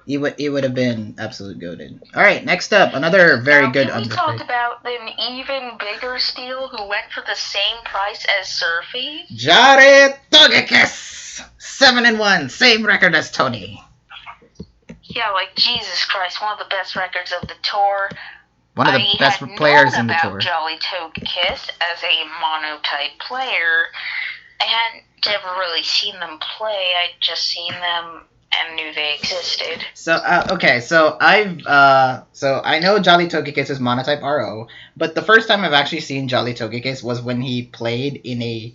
It would have been absolute goated. All right, next up, another very good underpaid. We talk about an even bigger steal who went for the same price as Surfy. Jari Togekis, 7-1, same record as Tony. Yeah, Jesus Christ, one of the best records of the tour. One of the best players in the tour. I had known about Jolly Togekiss as a mono-type player. I hadn't ever really seen them play. I'd just seen them and knew they existed. So I know Jolly Togekiss is monotype RO, but the first time I've actually seen Jolly Togekiss was when he played in a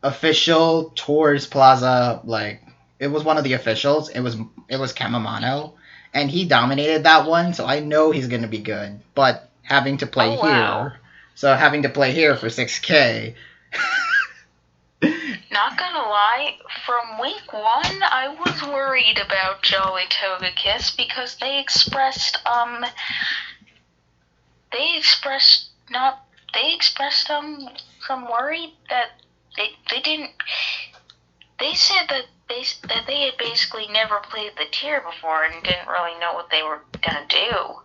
official Tours Plaza, it was one of the officials. It was Kamamano, and he dominated that one, so I know he's gonna be good. But having to play here for 6K. Not gonna lie, from week 1, I was worried about Jolly Togekiss because they expressed some worry that they didn't. They said that they had basically never played the tier before and didn't really know what they were gonna do.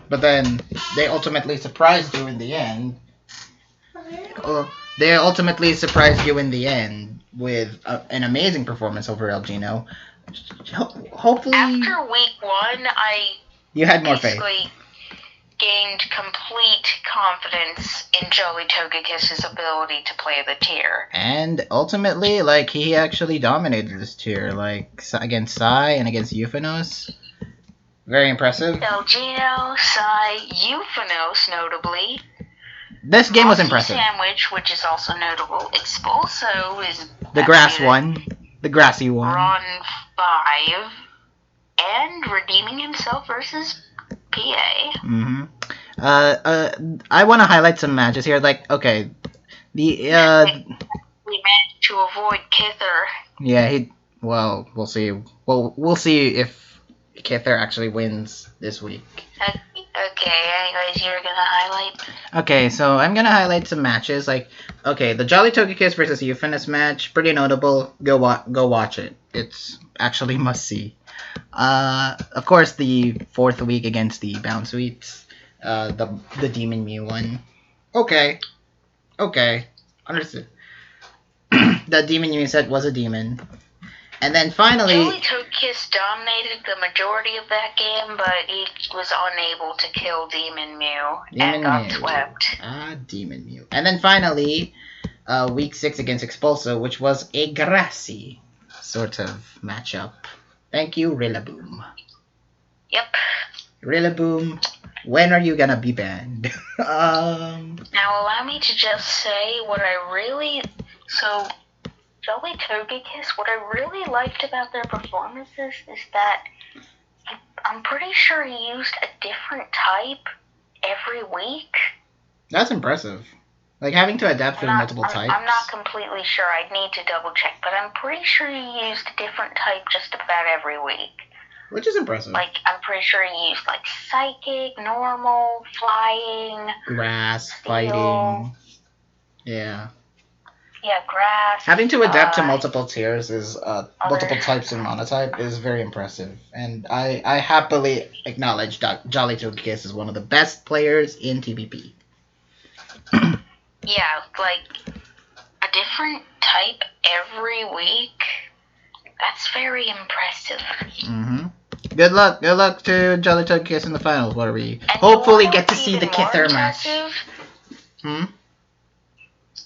But then they ultimately surprised you in the end. They ultimately surprised you in the end with an amazing performance over Elgino. Hopefully, after week 1, you had more faith. Gained complete confidence in Jolly Togekiss's ability to play the tier. And ultimately, he actually dominated this tier, against Sai and against Euphanos. Very impressive. Elgino, Sai, Euphanos, notably. This game was impressive. Sandwich, which is also notable. Expulso is the grassy one. Ron 5, and redeeming himself versus PA. Mm-hmm. I want to highlight some matches here. We managed to avoid Kither. Yeah, we'll see. We'll see if Kither actually wins this week. Okay, anyways, you're gonna highlight? Okay, so I'm gonna highlight some matches. The Jolly Togekiss versus Euphanos match, pretty notable. Go watch it. It's actually must see. Of course, the 4th week against the Bounce Sweets, the Demon Mew one. Okay, understood. The Demon Mew set was a demon. And then finally, Jolly Togekiss dominated the majority of that game, but he was unable to kill Demon Mew and got swept. Demon Mew. And then finally, week 6 against Expulso, which was a grassy sort of matchup. Thank you, Rillaboom. Yep. Rillaboom, when are you gonna be banned? Now allow me to just say Jolly Togekiss, what I really liked about their performances is that I'm pretty sure he used a different type every week. That's impressive. Having to adapt to multiple types. I'm not completely sure. I'd need to double check, but I'm pretty sure he used a different type just about every week. Which is impressive. I'm pretty sure he used Psychic, Normal, Flying, Grass, Steel. Fighting. Yeah. Yeah, grass. Having to adapt to multiple tiers is multiple types of monotype is very impressive, and I happily acknowledge that Jolly Togekiss is one of the best players in TBP. Yeah, like a different type every week. That's very impressive. Mm-hmm. Good luck to Jolly Togekiss in the finals, where we hopefully get to see the Kither match.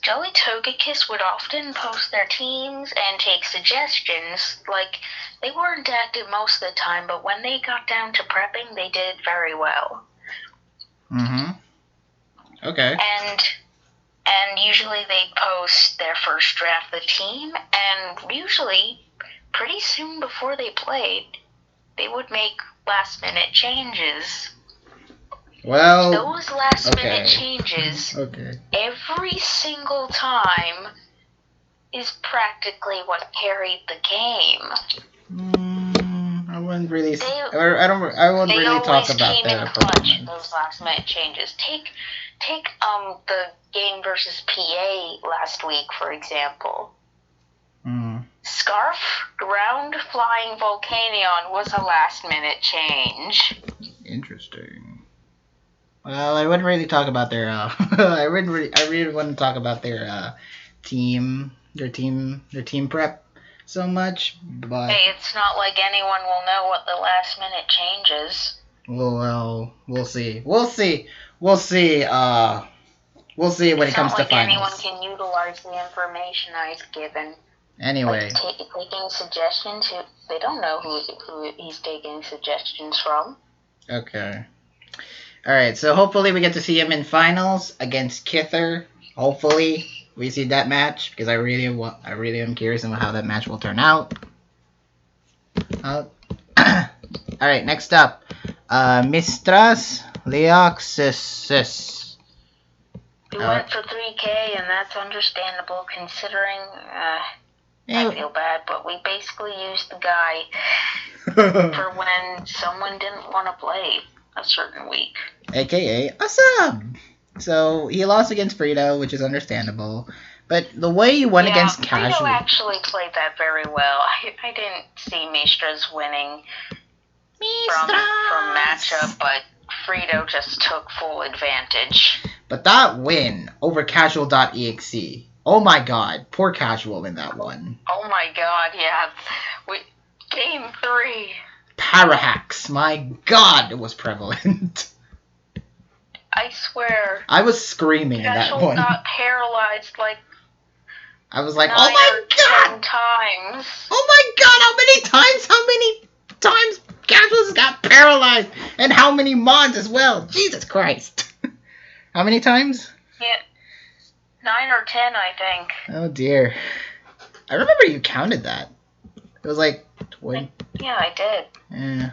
Jolly Togekiss would often post their teams and take suggestions. Like, they weren't active most of the time, but when they got down to prepping, they did very well. Mm-hmm. Okay. And usually they'd post their first draft of the team, and usually, pretty soon before they played, they would make last-minute changes. Well, those last-minute changes, every single time, is practically what carried the game. I wouldn't really. I wouldn't really talk about their performance. Those last-minute changes. Take the game versus PA last week, for example. Scarf Ground Flying Volcanion was a last-minute change. Interesting. Well, I wouldn't really talk about their. I really wouldn't talk about their team prep so much. But hey, it's not like anyone will know what the last-minute change is. Well, we'll see. We'll see when it comes to finals. It's not like anyone can utilize the information I've given. Anyway. Like taking suggestions, they don't know who he's taking suggestions from. Okay. Alright, so hopefully we get to see him in finals against Kither. Hopefully we see that match, because I really am curious on how that match will turn out. Alright, next up. Mistras Leoxis. He went for 3K, and that's understandable considering I feel bad, but we basically used the guy for when someone didn't want to play a certain week. AKA a sub. So he lost against Frito, which is understandable. But the way he won against Casual... Frito actually played that very well. I didn't see Mistras winning from matchup, but Frito just took full advantage. But that win over Casual.exe, oh my god, poor Casual in that one. Oh my god, yeah. Game 3. Parahacks, my god, it was prevalent. I swear. I was screaming in that one. Casual got paralyzed like... I was like, oh my god! 10 times. Oh my god, how many times Casuals got paralyzed? And how many mods as well? Jesus Christ. How many times? Yeah. 9 or 10, I think. Oh dear. I remember you counted that. It was like 20. Yeah, I did. Yeah.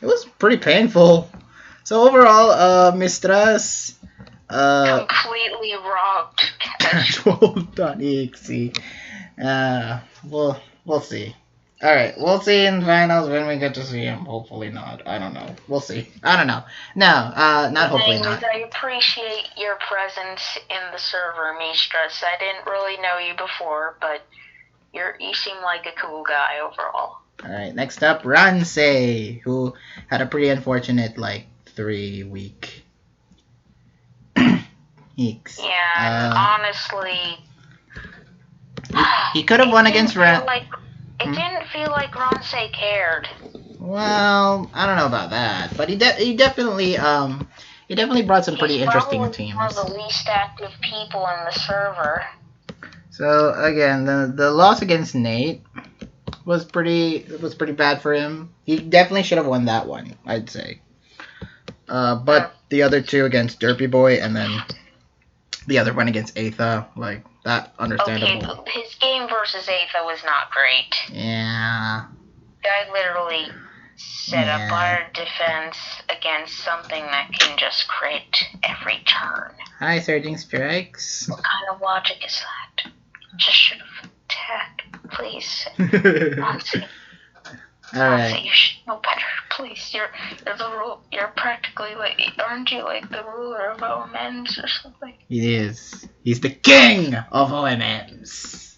It was pretty painful. So overall, Mistras completely robbed Casual.exe. We'll see. Alright, we'll see in finals when we get to see him. Hopefully not. I don't know. We'll see. I don't know. No, not hopefully not. I appreciate your presence in the server, Mistras. I didn't really know you before, but you seem like a cool guy overall. Alright, next up, Ransei, who had a pretty unfortunate, 3-week. Eeks. Yeah, honestly... He could have won against It didn't feel like Ransei cared. Well, I don't know about that, but he definitely brought some pretty interesting teams. He's probably one of the least active people in the server. So again, the loss against Nate was pretty bad for him. He definitely should have won that one, I'd say. But the other two against Derpy Boy and then the other one against Aetha, that, understandable. Okay, his game versus Aetha was not great. Yeah. Guy literally set up our defense against something that can just crit every turn. Hi, Surging Strikes. What kind of logic is that? Just should have attacked, please. Ransei. Alright. You should know better, please. You're practically aren't you the ruler of all men or something? He is. He's the king of OMMs.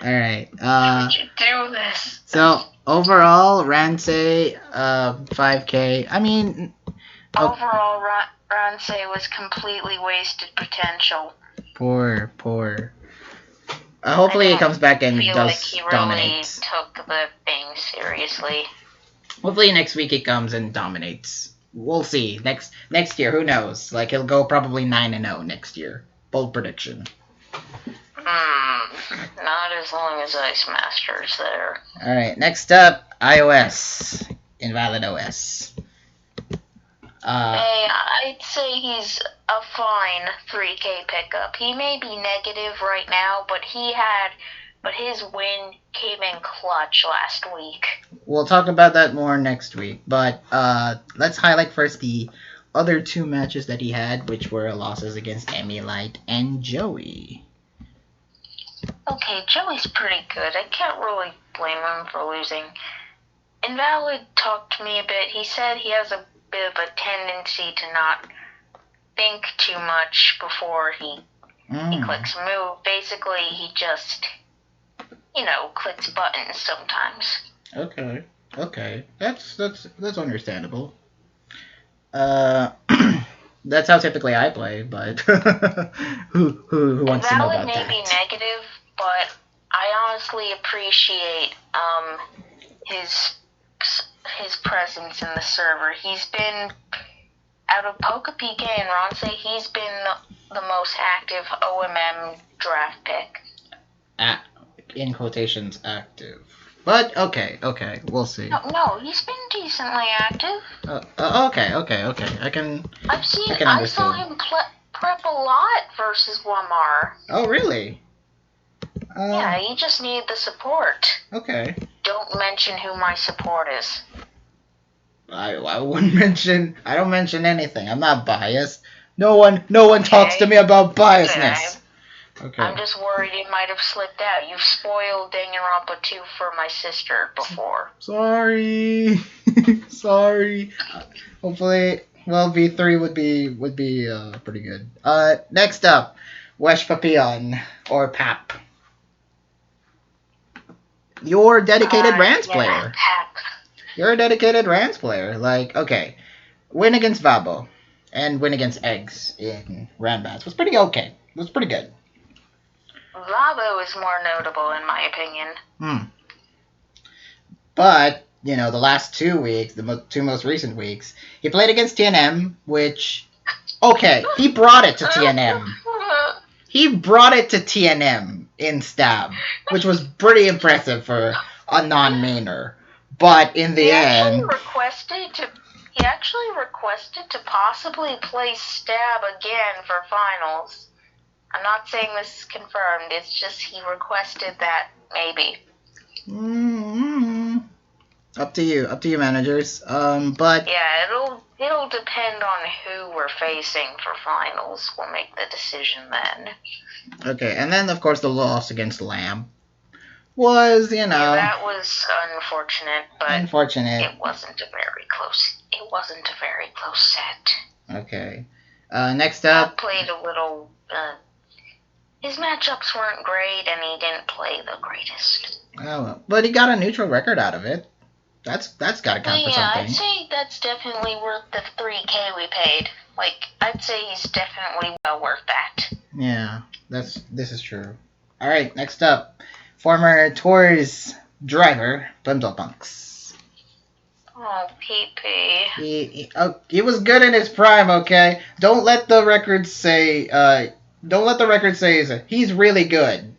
Alright, How would you do this? So, overall, Ransay, 5K. I mean... Overall, Ransay was completely wasted potential. Poor. Hopefully he comes back and feel does like he really dominates. took the thing seriously. Hopefully next week he comes and dominates. We'll see. Next year, who knows? Like, he'll go probably 9-0 next year. Bold prediction. Not as long as Ice Master's there. Alright, next up, iOS. Invalid OS. Hey, I'd say he's a fine 3K pickup. He may be negative right now, but his win came in clutch last week. We'll talk about that more next week, but let's highlight first the other two matches that he had, which were losses against Emulite and Joey. Okay, Joey's pretty good. I can't really blame him for losing. Invalid talked to me a bit. He said he has a bit of a tendency to not think too much before he clicks move. Basically, he just, clicks buttons sometimes. Okay. That's understandable. That's how typically I play, but who wants to know about that? Invalid may be negative, but I honestly appreciate his presence in the server. He's been, out of PokePK and Ransay, he's been the most active OMM draft pick. In quotations, active. But, okay, we'll see. No, he's been decently active. Okay. I saw him prep a lot versus Wamar. Oh, really? Yeah, he just needed the support. Okay. Don't mention who my support is. I wouldn't mention. I don't mention anything. I'm not biased. No one talks to me about biasness. Okay. I'm just worried it might have slipped out. You've spoiled Danganronpa 2 for my sister before. Sorry. Hopefully, V3 would be pretty good. Next up, Wesh Papillon or Pap. You're a dedicated Rans player. Pap. You're a dedicated Rans player. Like, okay, win against Vabo and win against Eggs in Ranbats was pretty okay. It was pretty good. Vabo is more notable in my opinion. But, the last 2 weeks, the two most recent weeks, he played against TNM, which, okay, he brought it to TNM. He brought it to TNM in Stab, which was pretty impressive for a non-mainer. But in the end... He actually requested to possibly play Stab again for finals. I'm not saying this is confirmed, it's just he requested that, maybe. Up to you, managers. But... Yeah, it'll depend on who we're facing for finals. We'll make the decision then. Okay, and then, of course, the loss against Lamb was, Yeah, that was unfortunate, but it wasn't a very close set. Okay. Next up... played a little... his matchups weren't great, and he didn't play the greatest. Oh, well. But he got a neutral record out of it. That's got to count for something. Yeah, I'd say that's definitely worth the 3K we paid. Like, I'd say he's definitely well worth that. Yeah, this is true. All right, next up, former Tours driver, Blimdlepunks. Oh, PP. He was good in his prime. Okay, don't let the record say. He's really good.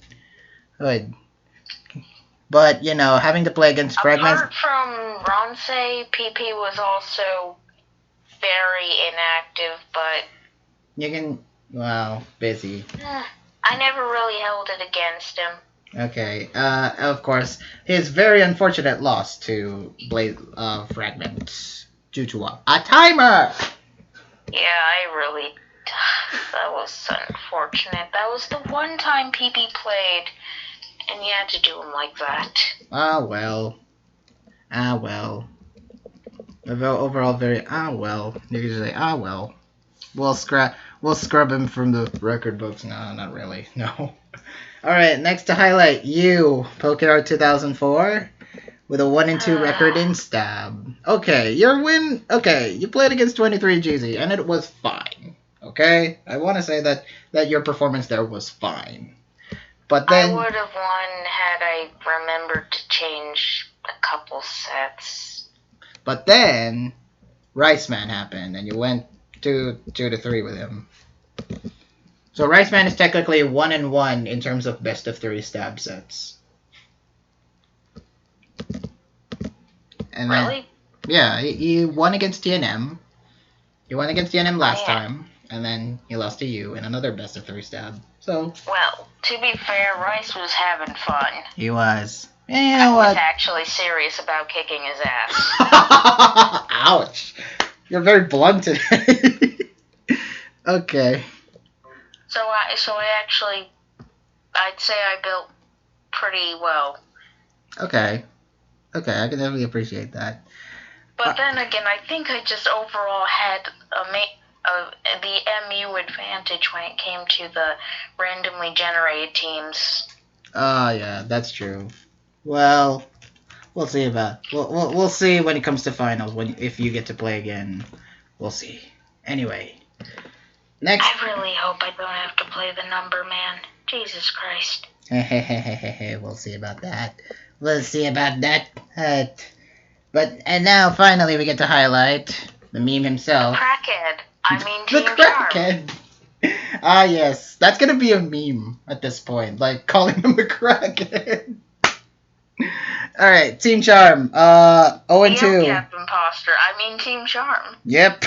Good. But, having to play against Fragments... Apart from Ransay, PP was also very inactive, but... busy. I never really held it against him. Okay, of course, his very unfortunate loss to Fragments due to a timer! Yeah, that was unfortunate. That was the one time PP played... And you had to do him like that. Well. Overall, very, well. You could just say, well. We'll scrub him from the record books. No, not really. No. Alright, next to highlight you, PokeArt2004, with a 1-2 record in Stab. Okay, your win. Okay, you played against 23GZ, and it was fine. Okay? I want to say that your performance there was fine. But then. I would have won had I remembered to change a couple sets. But then, Rice Man happened, and you went 2-3 with him. So Rice Man is technically 1-1 in terms of best of 3 Stab sets. And really? Then, yeah, he won against TNM. He won against TNM last time, and then he lost to you in another best of 3 Stab. So. Well, to be fair, Rice was having fun. He was. You know what? I was actually serious about kicking his ass. Ouch. You're very blunt today. Okay. So I'd say I built pretty well. Okay, I can definitely appreciate that. But then again, I think I just overall had the MU advantage when it came to the randomly generated teams. Yeah, that's true. Well, we'll see about. We'll see when it comes to finals. If you get to play again, we'll see. Anyway, next. I really hope I don't have to play the number man. Jesus Christ. We'll see about that. We'll see about that. And now finally we get to highlight the meme himself. The crackhead. I mean the Team crackhead. Ah yes, that's gonna be a meme at this point, like calling him a crackhead. All right, Team Charm. 0-2. The Cap imposter. I mean Team Charm. Yep.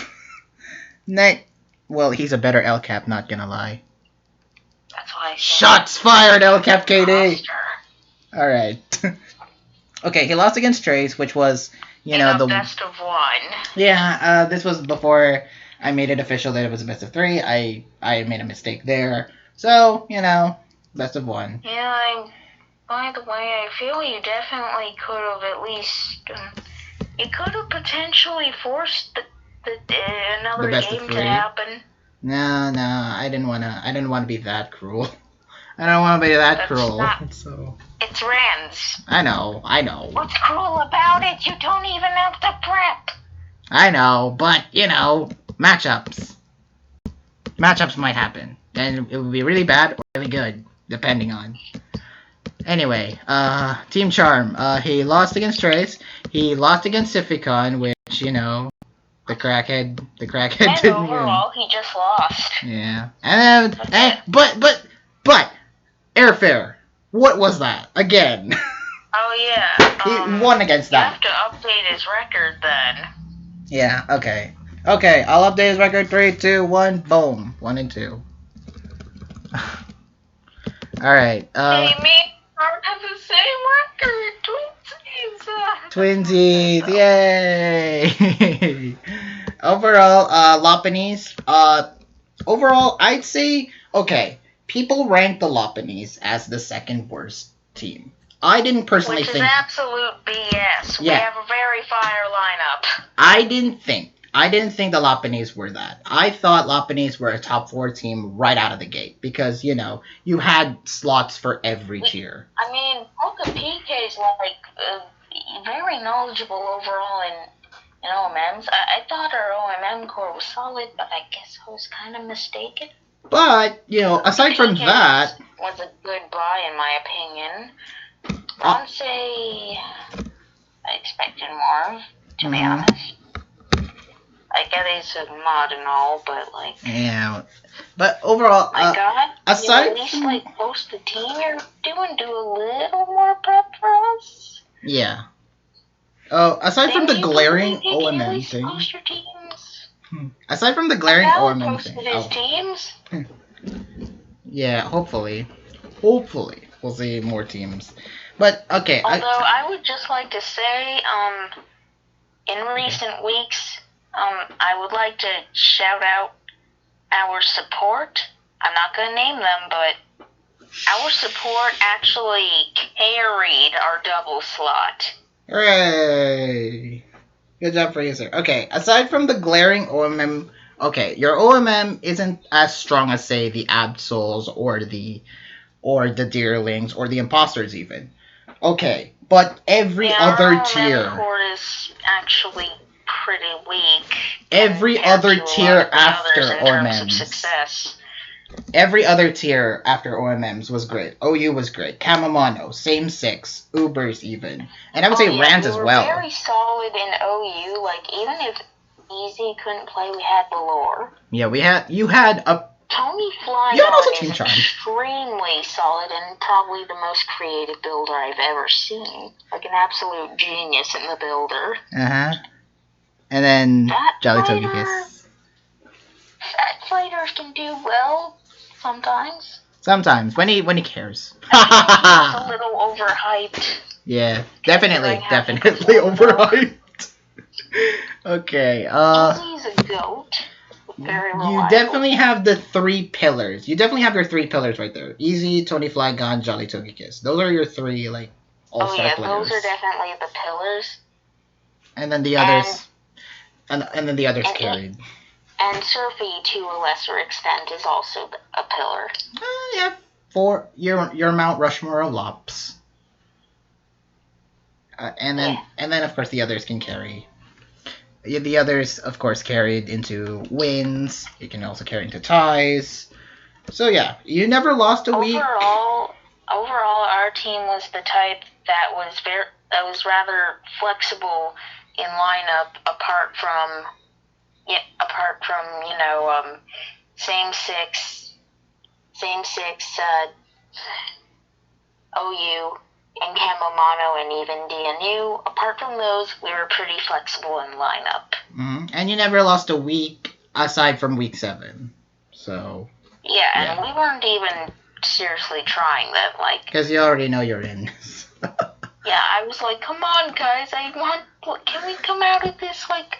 Well, he's a better El Cap, not gonna lie. That's why I said Shots fired, El Cap KD. Imposter. All right. Okay, he lost against Trace, which was, the best of 1. Yeah, this was before I made it official that it was a best of 3. I made a mistake there. So, best of 1. Yeah, by the way, I feel you definitely could have at least... you could have potentially forced another game to happen. No, I didn't wanna be that cruel. I don't want to be that cruel. So. It's Rans. I know. What's cruel about it? You don't even have to prep. I know, but, matchups. Matchups might happen. And it would be really bad or really good, depending on. Anyway, Team Charm. He lost against Trace. He lost against Sificon, which, the crackhead and didn't overall, he just lost. Yeah. But Airfare. What was that? Again. Oh, yeah. He won against that. You have to update his record then. Yeah, okay. Okay, I'll update his record. 3, 2, 1, boom. 1-2. Alright, Hey, me and have the same record. Twinsies, yay! Overall, Lopanese, overall, I'd say, okay, people rank the Lopanese as the second worst team. I didn't personally think... Which is absolute BS. Yeah. We have a very fire lineup. I didn't think the Lopanese were that. I thought Lopanese were a top 4 team right out of the gate because, you had slots for every tier. I mean, Poka PK is very knowledgeable overall in OMMs. I thought our OMM core was solid, but I guess I was kind of mistaken. But, aside from that... was a good buy, in my opinion. Ronse, I expected more, to be honest. I get he's a mod and all, but, Yeah, but overall... my God, aside you at least, post the team you're doing, do a little more prep for us? Yeah. Oh, aside from the glaring OMM thing... Post your teams? Aside from the glaring OMM thing... his teams? Yeah, hopefully. Hopefully. We'll see more teams. But, okay. Although, I would just like to say, in recent weeks, I would like to shout out our support. I'm not going to name them, but our support actually carried our double slot. Hooray! Good job for you, sir. Okay, aside from the glaring OMM Okay, your OMM isn't as strong as, say, the Absols or the Deerlings or the Imposters even. Okay, but every other tier. Core is actually pretty weak. Every other tier after OMMs. Success. Every other tier after OMMs was great. OU was great. Kamamano, same 6, Ubers even. And I would say Rans as well. We were very solid in OU. Like, even if Easy couldn't play, we had Valor. Yeah, you had a... Tony Flyon is extremely solid and probably the most creative builder I've ever seen. Like an absolute genius in the builder. Uh-huh. And then Jolly Togi Kiss. Fat fighters can do well sometimes. Sometimes, when he cares. He's a little overhyped. Yeah, definitely overhyped. Okay, Easy's a goat. Very reliable. You definitely have the 3 pillars. You definitely have your 3 pillars right there. Easy, Tony Flygon, Jolly Togi Kiss. Those are your 3, like, all-star players. Those are definitely the pillars. And then the others... And then the others carried. And Surfy, to a lesser extent, is also a pillar. Yeah. For your Mount Rushmore of Lops. And then of course the others can carry. The others, of course, carried into wins. You can also carry into ties. So yeah, you never lost a week. Overall, our team was the type that was rather flexible in lineup, apart from same six OU and Camomano and even DNU. Apart from those, we were pretty flexible in lineup. Mm-hmm. And you never lost a week aside from week 7. So and we weren't even seriously trying that, like, because you already know you're in. Yeah, I was like, come on, guys, can we come out of this, like,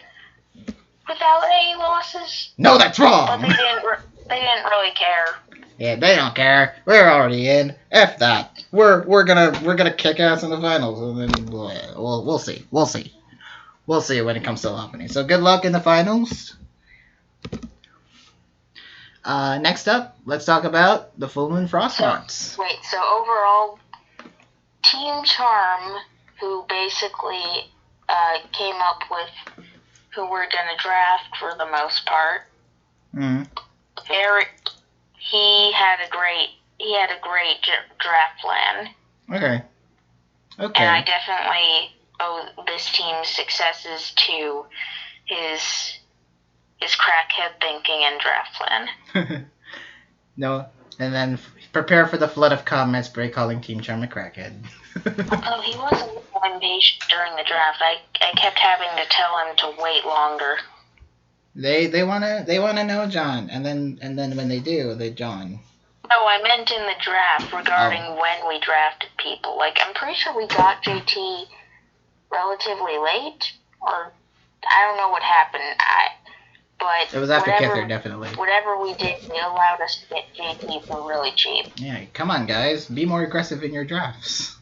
without any losses? No, that's wrong! But they didn't really care. Yeah, they don't care. We're already in. F that. We're gonna kick ass in the finals, and then we'll see. We'll see when it comes to happening. So good luck in the finals. Next up, let's talk about the Full Moon Frostmoths. So overall, Team Charm, who basically came up with who we're gonna draft for the most part. Mm-hmm. Eric, he had a great draft plan. Okay. And I definitely owe this team's successes to his crackhead thinking and draft plan. No, and then prepare for the flood of comments by calling Team Charm a crackhead. Although he was a little impatient during the draft, I kept having to tell him to wait longer. They wanna know John, and then when they do, they John. No, I meant in the draft regarding when we drafted people. Like, I'm pretty sure we got JT relatively late, or I don't know what happened. But it was after Kither, definitely. Whatever we did, it allowed us to get JT for really cheap. Yeah, come on, guys, be more aggressive in your drafts.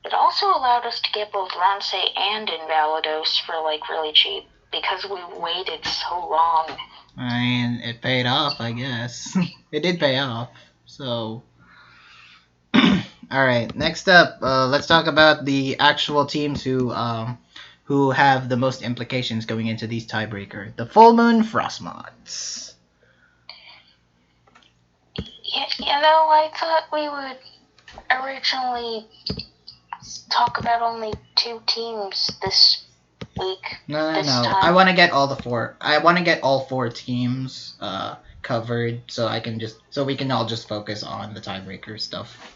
It also allowed us to get both Ronce and Invalidos for, like, really cheap, because we waited so long. I mean, it paid off, I guess. It did pay off, so... Alright, next up, let's talk about the actual teams who have the most implications going into these tiebreaker. The Full Moon Frostmoths. I thought we would originally talk about only 2 teams this week. No. I want to get all 4. I want to get all 4 teams covered, so we can all just focus on the tiebreaker stuff.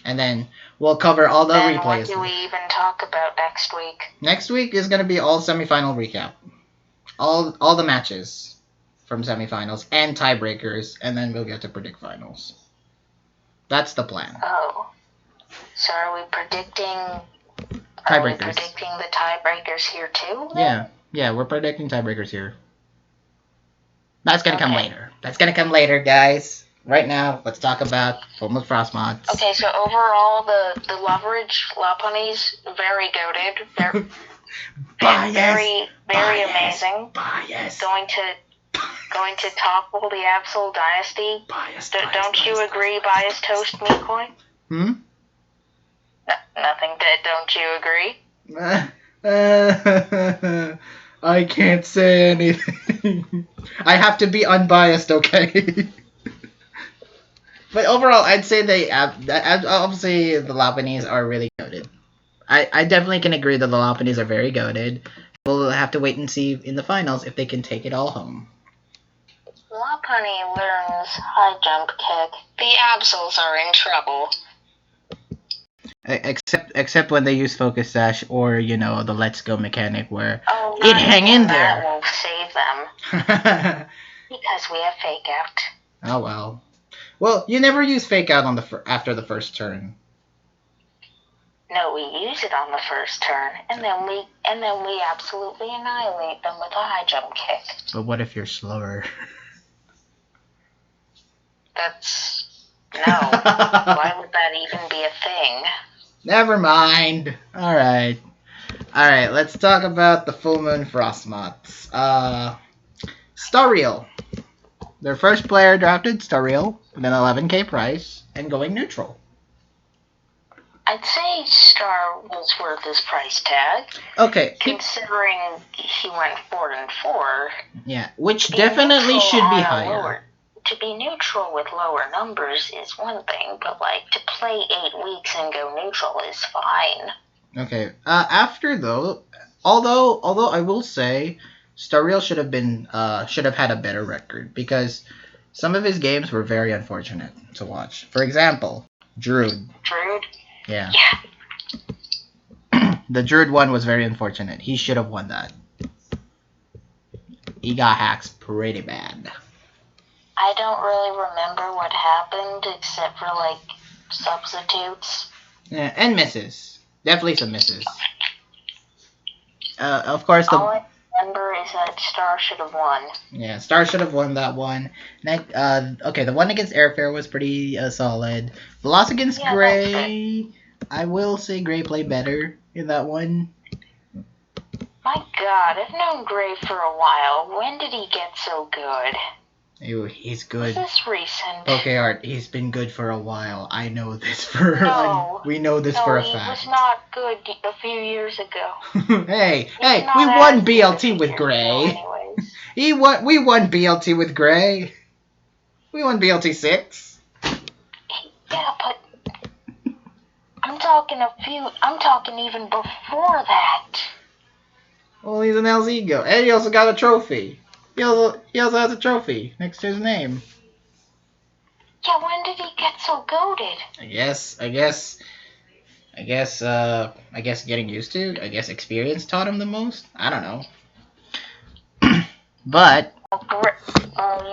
And then we'll cover all the replays. What do we even talk about next week? Next week is going to be all semifinal recap. All the matches from semifinals and tiebreakers, and then we'll get to predict finals. That's the plan. Oh. So are we predicting the tiebreakers here too? Then? Yeah, we're predicting tiebreakers here. That's going to come later. That's going to come later, guys. Right now, let's talk about Full Moon Frostmoths. Okay, so overall, the Loveridge Lopunnies, very goated. Very amazing. Bias. Going to topple the Absol dynasty. Don't you agree, Bias Toast Micoy? Nothing. Don't you agree? I can't say anything. I have to be unbiased, okay? But overall, I'd say obviously the Lopunnies are really goated. I definitely can agree that the Lopunnies are very goated. We'll have to wait and see in the finals if they can take it all home. Lopunny learns high jump kick. The Absols are in trouble. Except when they use Focus Sash or, the Let's Go mechanic where it hang in there. That will save them. Because we have Fake Out. Oh well. Well, you never use Fake Out on after the first turn. No, we use it on the first turn, and then we absolutely annihilate them with a high jump kick. But what if you're slower? No. Why would that even be a thing? Never mind. Alright, let's talk about the Full Moon Frosmoths. Stariel. Their first player drafted Stariel with an 11k price and going neutral. I'd say Star was worth his price tag. Okay. Considering he went 4-4. Yeah, which definitely should be higher. To be neutral with lower numbers is one thing, but to play 8 weeks and go neutral is fine. Okay. After though, although I will say, Stariel should have had a better record because some of his games were very unfortunate to watch. For example, Druid. Yeah. The Druid one was very unfortunate. He should have won that. He got hacks pretty bad. I don't really remember what happened except for substitutes. Yeah, and misses. Definitely some misses. Of course, all I remember is that Star should have won. Yeah, Star should have won that one. Okay, the one against Airfare was pretty solid. The loss against Gray, I will say Gray played better in that one. My God, I've known Gray for a while. When did he get so good? Ew, he's good. Is this recent? PokeArt, he's been good for a while. I know this for we know this for a fact. He was not good a few years ago. hey, we won BLT with Gray. We won BLT with Gray. We won BLT 6. Yeah, but I'm talking even before that. Well, he's an LZ go, and he also got a trophy. He also has a trophy next to his name. Yeah, when did he get so goated? I guess getting used to. I guess experience taught him the most. I don't know. But. It's overall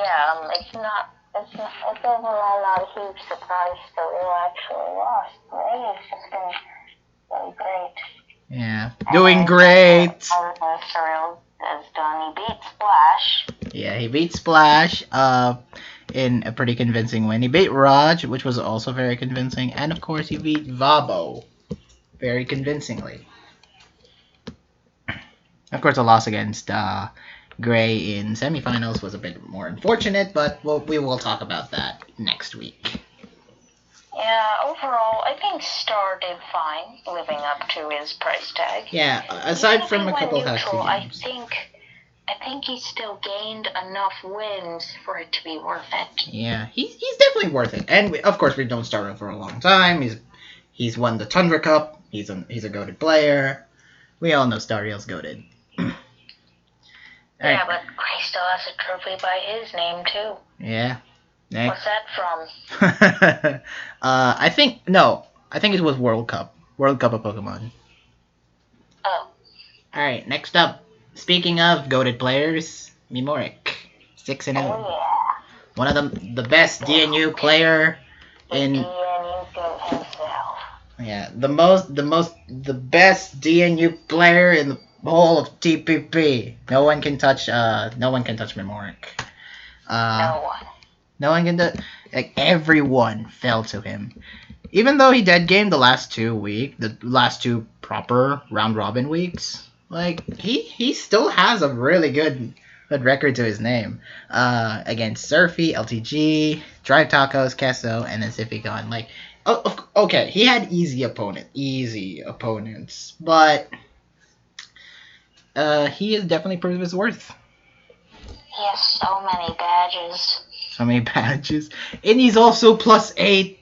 not a huge surprise that we actually lost. Ray's just been really great. Yeah, doing great. Surreal has done. He beat Splash. Yeah, he beat Splash in a pretty convincing win. He beat Raj, which was also very convincing. And, of course, he beat Vabo very convincingly. Of course, a loss against Gray in semifinals was a bit more unfortunate, but we will talk about that next week. Yeah, overall, I think Star did fine living up to his price tag. Yeah, aside from a couple hexy games. I think he still gained enough wins for it to be worth it. Yeah, he's definitely worth it. And of course, we've known Star for a long time. He's won the Tundra Cup. He's a goated player. We all know Stariel's goated. Yeah, but Gray still has a trophy by his name too. Yeah. What's that from? I think it was World Cup of Pokemon. Oh. Alright, next up. Speaking of goated players, Mimoric. 6-0. Oh, yeah. One of the best DNU player in DNU goat himself. Yeah, the best DNU player in the whole of TPP. No one can touch Mimoric. No one can do. Everyone fell to him. Even though he dead gamed the last two proper round robin weeks, Like he still has a really good record to his name. Against Surfy, LTG, Drive Tacos, Queso, and then Siphicon. Like, okay, he had easy opponents, but he has definitely proved his worth. He has so many badges. So many badges, and he's also +8.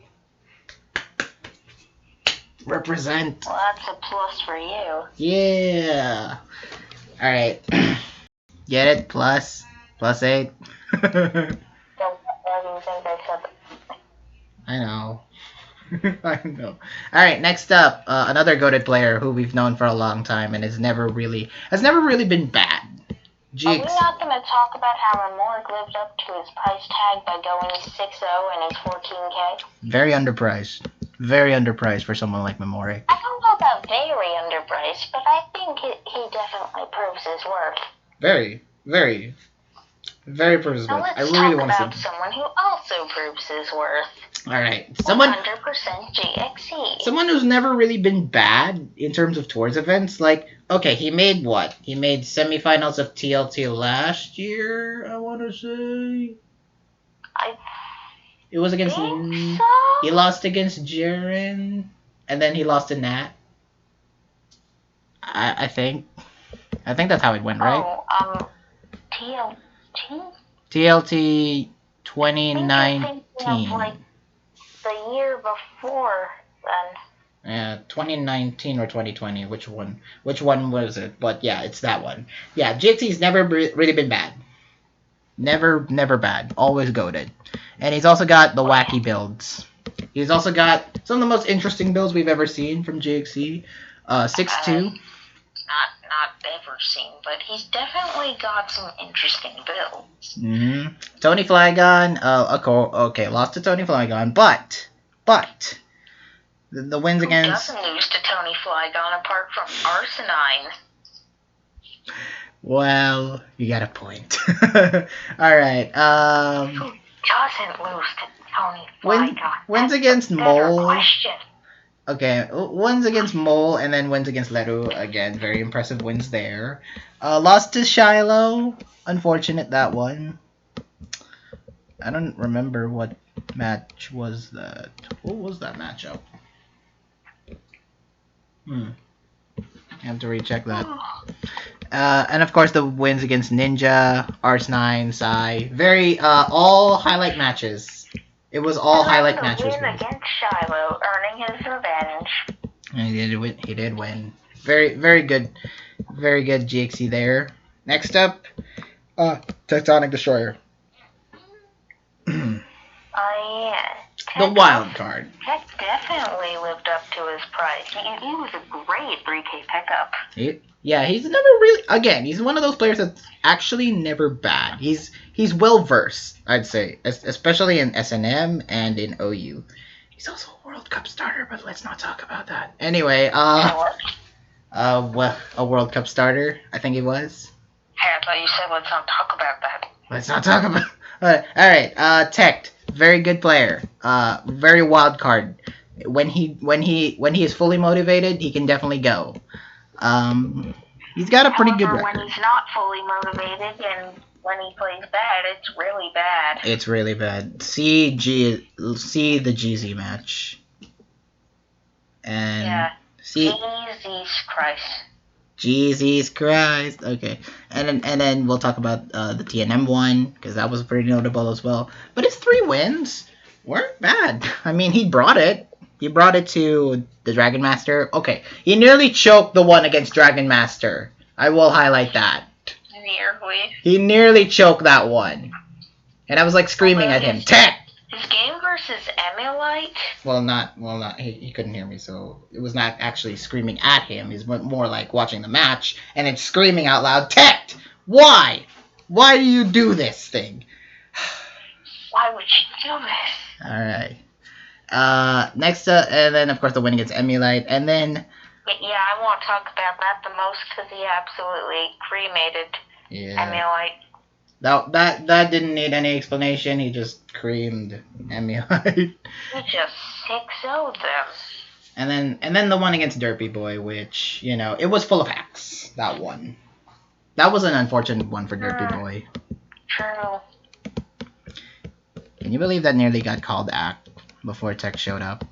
Represent. Well, that's a plus for you. Yeah. All right. Get it? +8. I know. I know. All right. Next up, another goated player who we've known for a long time and has never really been bad. Are we not going to talk about how Memoric lived up to his price tag by going 6-0 and his 14K? Very underpriced. Very underpriced for someone like Memoric. I don't know about very underpriced, but I think he definitely proves his worth. Very proves his worth. I really want to see someone who also proves his worth. All right, someone 100% GXE. Someone who's never really been bad in terms of tours events. Like, okay, he made what? He made semifinals of TLT last year. I want to say. It was against. He lost against Jaren, and then he lost to Nat. I think. I think that's how it went, right? TLT. TLT 2019. The year before then. Yeah, 2019 or 2020. Which one? Which one was it? But yeah, it's that one. Yeah, GXE's never really been bad. Never bad. Always goated. And he's also got the wacky builds. He's also got some of the most interesting builds we've ever seen from GXE. 6-2. Not ever seen, but he's definitely got some interesting builds. Mm-hmm. Tony Flygon. Okay, lost to Tony Flygon, but the wins against. Who doesn't lose to Tony Flygon apart from Arsenine? Well, you got a point. All right. Who doesn't lose to Tony Flygon? Wins against Mole. Question. Okay, wins against Mole and then wins against Leru. Again, very impressive wins there. Lost to Shiloh. Unfortunate that one. I don't remember what match was that. What was that matchup? I have to recheck that. And of course the wins against Ninja, Ars9, Sai. Very all highlight matches. It was all highlight matches. Win against Shiloh, earning his revenge. And he did win. Very good GXE there. Next up, Tectonic Destroyer. The wild card. Tech definitely lived up to his price. He was a great 3K pickup. Yeah, he's never really. Again, he's one of those players that's actually never bad. He's well versed, I'd say, especially in SNM and in OU. He's also a World Cup starter, but let's not talk about that. Anyway, well, a World Cup starter, I think he was. Hey, I thought you said let's not talk about that. Let's not talk about. All right, Tech, very good player. Very wild card. When he is fully motivated, he can definitely go. He's got a pretty good record. When he's not fully motivated and when he plays bad, it's really bad. It's really bad. See the GZ match. And yeah. See Jesus Christ. Okay. And then we'll talk about the TNM one, because that was pretty notable as well. But his 3 wins weren't bad. I mean, he brought it. He brought it to the Dragon Master. Okay, he nearly choked the one against Dragon Master. I will highlight that. Nearly. He nearly choked that one. And I was like screaming at him, Tech! His game versus Emulite? Well, not. He couldn't hear me, so it was not actually screaming at him. It was more like watching the match and then screaming out loud, Tech! Why? Why do you do this thing? Why would you do this? Alright. Next, and then of course the win against Emulite, and then. Yeah, I won't talk about that the most because he absolutely cremated Emulite. That didn't need any explanation. He just creamed Emulite. He just 6-0'd them. And then the one against Derpy Boy, which, you know, it was full of hacks. That one. That was an unfortunate one for Derpy Boy. True. Can you believe that nearly got called act before Tech showed up?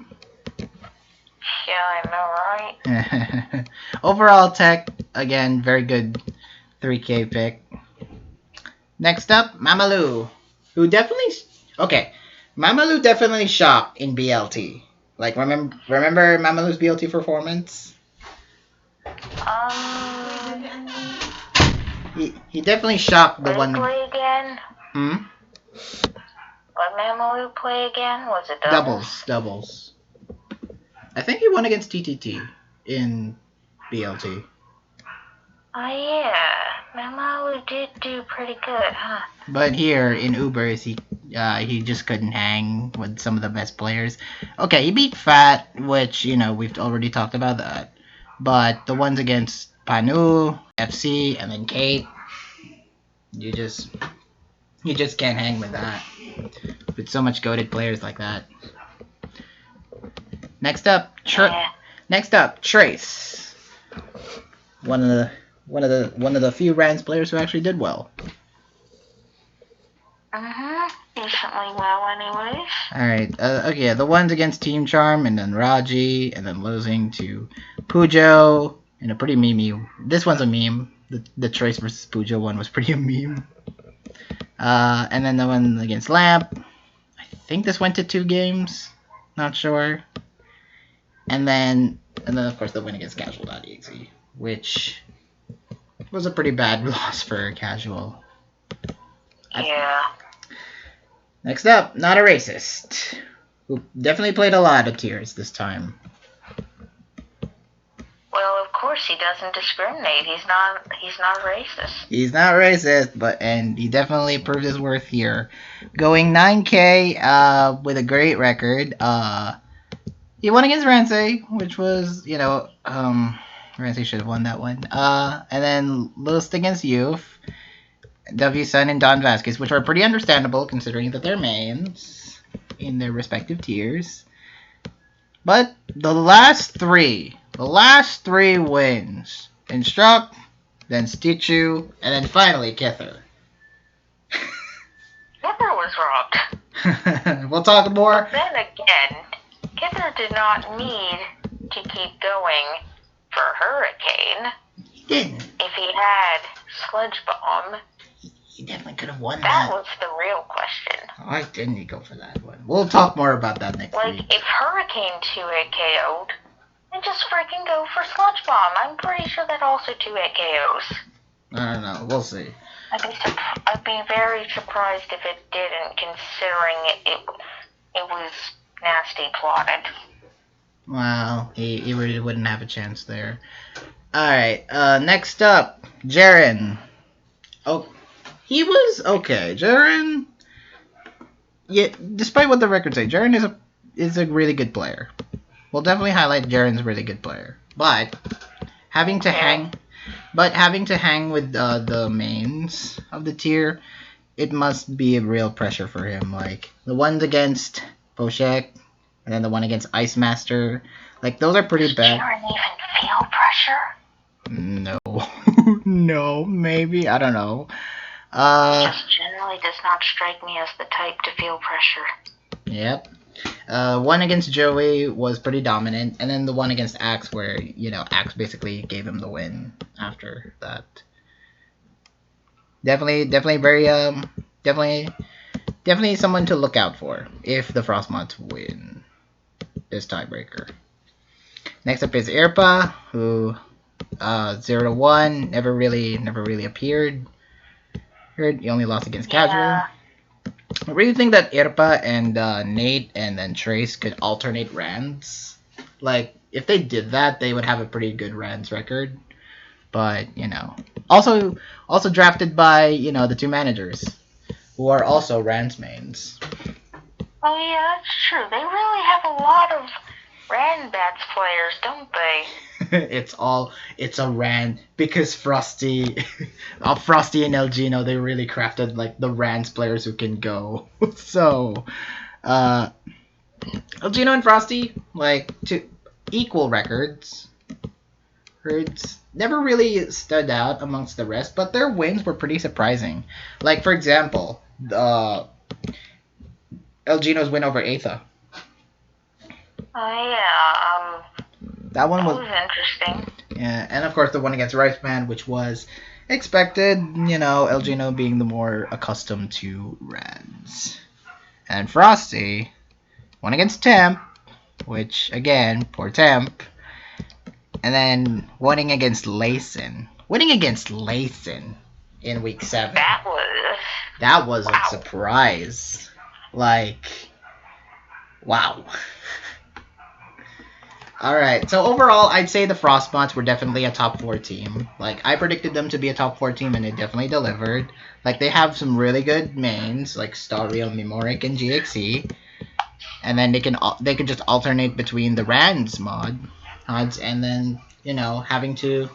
Yeah, I know, right? Overall, Tech, again, very good 3K pick. Next up, Mamalu, who definitely... Okay, Mamalu definitely shocked in BLT. Like, remember Mamalu's BLT performance? He definitely shocked the one... Play again? Hmm? What Mamalu play again? Was it Doubles. I think he won against TTT in BLT. Oh yeah, Mamalu did do pretty good, huh? But here in Ubers, he just couldn't hang with some of the best players. Okay, he beat Fat, which, you know, we've already talked about that. But the ones against Panu, FC, and then Kate, you just can't hang with that. With so much goated players like that. Next up, Trace. One of the few Rans players who actually did well. Decently well, anyways. Alright, okay, the ones against Team Charm, and then Raji, and then losing to Pujo, and a pretty meme. This one's a meme. The Trace versus Pujo one was pretty a meme. And then the one against Lamp. I think this went to 2 games. Not sure. And then of course the win against Casual.exe, which was a pretty bad loss for Casual. Yeah. Next up, Not a Racist, who definitely played a lot of tiers this time. Well, of course he doesn't discriminate. He's not racist. He's not racist, and he definitely proved his worth here. Going 9K with a great record. He won against Ransay, which was, you know, Ransay should have won that one. And then lost against Youth, W Sun, and Don Vasquez, which are pretty understandable considering that they're mains in their respective tiers. But the last three wins: Instruct, then Stitchu, and then finally Kither. Kither was robbed. We'll talk more. But then again, Kither did not need to keep going for Hurricane. He didn't. If he had Sludge Bomb, he definitely could have won that. That was the real question. Why didn't he go for that one? We'll talk more about that next week. Like, if Hurricane 2-hit KO'd, then just freaking go for Sludge Bomb. I'm pretty sure that also 2-hit KOs. I don't know. We'll see. I'd be very surprised if it didn't, considering it was nasty plotted. Wow, he really wouldn't have a chance there. Alright, next up, Jaren. Oh, he was okay. Jaren, yeah, despite what the records say, Jaren is a really good player. We'll definitely highlight Jaren's really good player. But having to hang with the mains of the tier, it must be a real pressure for him. Like the ones against Poshek, and then the one against Ice Master, like those are pretty bad. Does Jaren even feel pressure? No, no, maybe, I don't know. Just generally does not strike me as the type to feel pressure. Yep. One against Joey was pretty dominant, and then the one against Axe, where, you know, Axe basically gave him the win after that. Definitely very definitely someone to look out for if the Frosmoths win this tiebreaker. Next up is Irpa, who 0-1, never really appeared. He only lost against Casual. I really think that Irpa and Nate and then Trace could alternate Rands. Like, if they did that, they would have a pretty good Rands record. But, you know. Also drafted by, you know, the 2 managers, who are also Rands mains. Oh yeah, that's true. They really have a lot of Ranbats players, don't they? It's a Rand, because Frosty and Elgino, they really crafted like the Rands players who can go. So Elgino and Frosty, like equal records. Never really stood out amongst the rest, but their wins were pretty surprising. Like, for example, Elgino's win over Aetha. Oh, yeah. That one that was interesting. Yeah, and of course the one against Rice Band, which was expected, Elgino being the more accustomed to Reds. And Frosty, one against Temp, which, again, poor Temp. And then winning against Layson. Winning against Layson in week 7. That was a surprise. Like, wow. Alright, so overall, I'd say the Frostmoths were definitely a top 4 team. Like, I predicted them to be a top 4 team, and they definitely delivered. Like, they have some really good mains, like Stario, Mimoric, and GXE. And then they can just alternate between the Rands mods, and then, having to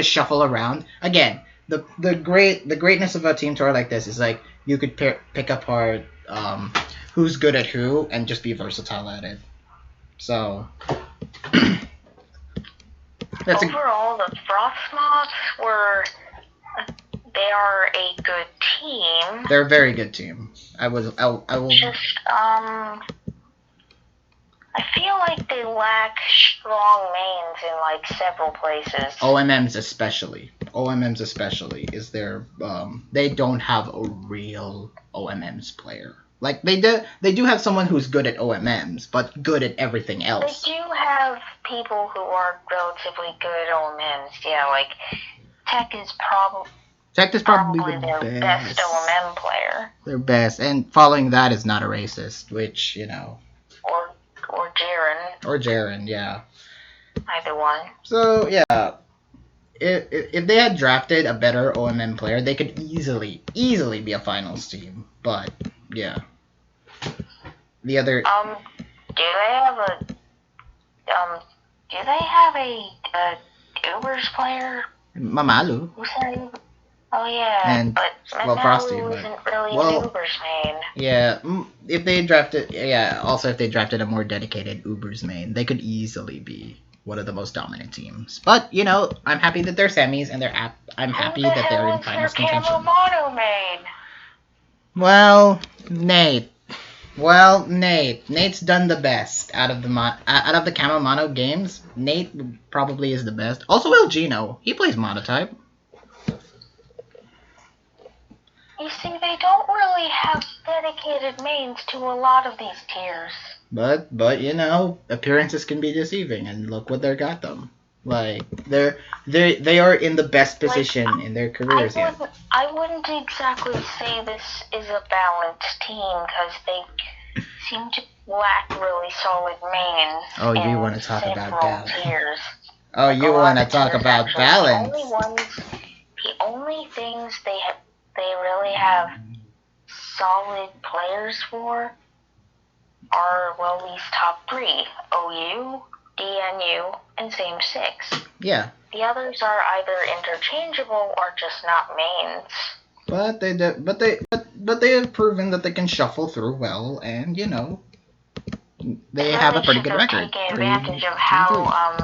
shuffle around. Again, the greatness of a team tour like this is, like, you could pick apart who's good at who, and just be versatile at it. So... Overall, the Frosmoths they are a good team. They're a very good team. I will. Just, I feel like they lack strong mains in, like, several places. OMMs especially is their, they don't have a real OMMs player. Like, they do have someone who's good at OMMs, but good at everything else. They do have people who are relatively good at OMMs, yeah, like, Tech is probably their best OMM player. Their best, and following that is not a racist, which, Or Jaren. Or Jaren, yeah. Either one. So, yeah. If they had drafted a better OMM player, they could easily be a finals team. But, yeah. The other... Do they have a Ubers player? Mamalu. Who's that? Oh, yeah. And, but Frosty, isn't really an Ubers main. Yeah, if they drafted a more dedicated Ubers main, they could easily be one of the most dominant teams. But, I'm happy that they're semis, and I'm happy that they're in finals contention. Main? Well, Nate's done the best out of the Camo Mono games. Nate probably is the best. Also, Elgino, he plays Monotype. You see, they don't really have dedicated mains to a lot of these tiers. But appearances can be deceiving, and look what they got them. Like, they are in the best position in their careers yet. I wouldn't exactly say this is a balanced team, because they seem to lack really solid mains. Oh, you want to talk about balance? Tiers. Oh, you want to talk about balance? The only things they really have solid players for are, well, these top 3: OU, DNU, and Same 6. Yeah. The others are either interchangeable or just not mains. But they have proven that they can shuffle through well, and they have a pretty good record. Taking advantage of how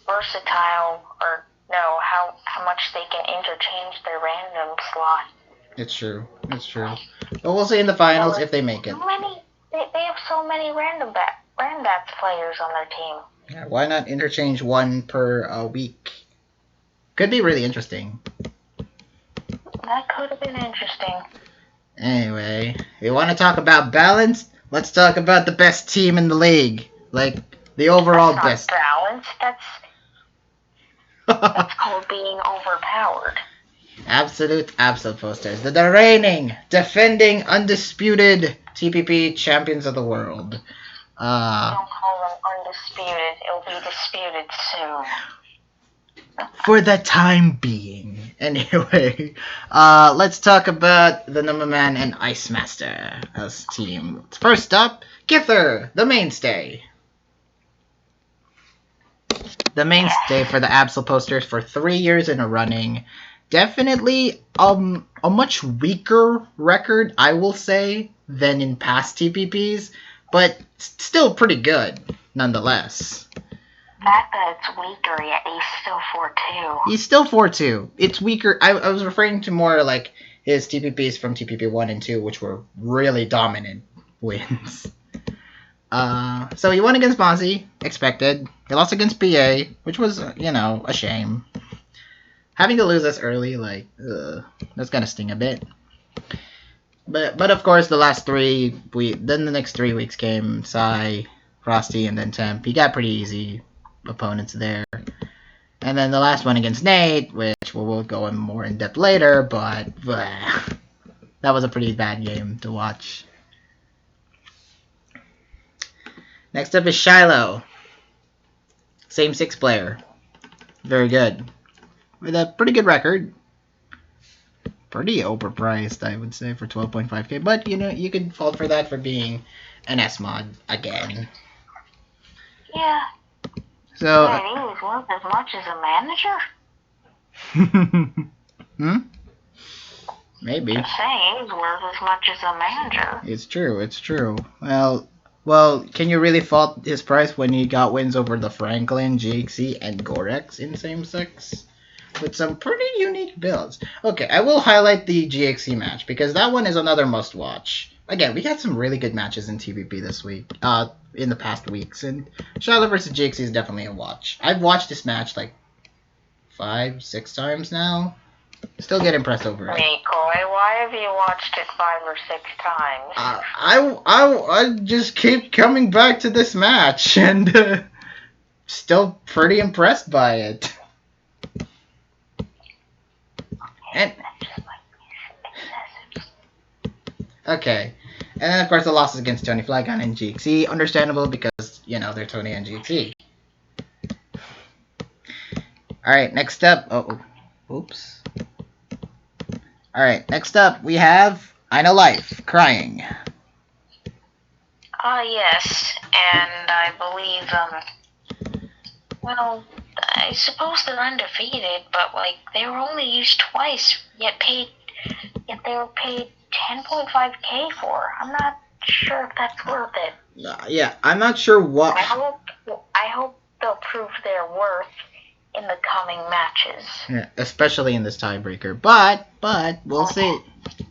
versatile, or no, how much they can interchange their random slot. It's true. But we'll see in the finals if they make it. They have so many Randats players on their team. Yeah, why not interchange one per week? Could be really interesting. That could have been interesting. Anyway, you want to talk about balance? Let's talk about the best team in the league. Like, the overall best. Balance? That's called being overpowered. Absolute posters. The reigning, defending, undisputed TPP champions of the world. Don't call them undisputed. It'll be disputed soon. For the time being. Anyway, let's talk about the number man and Ice Master as team. First up, Kither, the mainstay. The mainstay for the Absol posters for 3 years in a running. Definitely a much weaker record, I will say, than in past TPPs, but still pretty good, nonetheless. fact that it's weaker, yet he's still 4-2. He's still 4-2. It's weaker. I was referring to more like his TPPs from TPP 1 and 2, which were really dominant wins. So he won against Mozzie, expected. He lost against PA, which was, a shame. Having to lose this early, that's gonna sting a bit. But of course, the last then the next 3 weeks came Sai, Frosty, and then Temp. He got pretty easy opponents there. And then the last one against Nate, which we'll go in more in depth later, but that was a pretty bad game to watch. Next up is Shiloh. Same 6 player. Very good. With a pretty good record. Pretty overpriced, I would say, for 12.5k. But, you could fault for that for being an S-mod again. Yeah. So, he was worth as much as a manager? Maybe. Just saying, he was worth as much as a manager. It's true. Well, can you really fault his price when he got wins over the Franklin, GXC, and Gorex in same 6? With some pretty unique builds. Okay, I will highlight the GXC match, because that one is another must-watch. Again, we had some really good matches in TVP this week, in the past weeks, and Shiloh vs. GXC is definitely a watch. I've watched this match, 5-6 times now. Still get impressed over it. Micoy, why have you watched it 5 or 6 times? I just keep coming back to this match, and still pretty impressed by it. And okay, and then of course the losses against Tony Flagon and GXC, understandable because they're Tony and GXC. All right, next up. Oops. All right, next up we have I Know Life crying. Yes, and I believe I suppose they're undefeated, but they were only used twice, yet they were paid 10.5k for. I'm not sure if that's worth it. Yeah, I'm not sure what. I hope they'll prove their worth in the coming matches. Yeah, especially in this tiebreaker. But we'll see.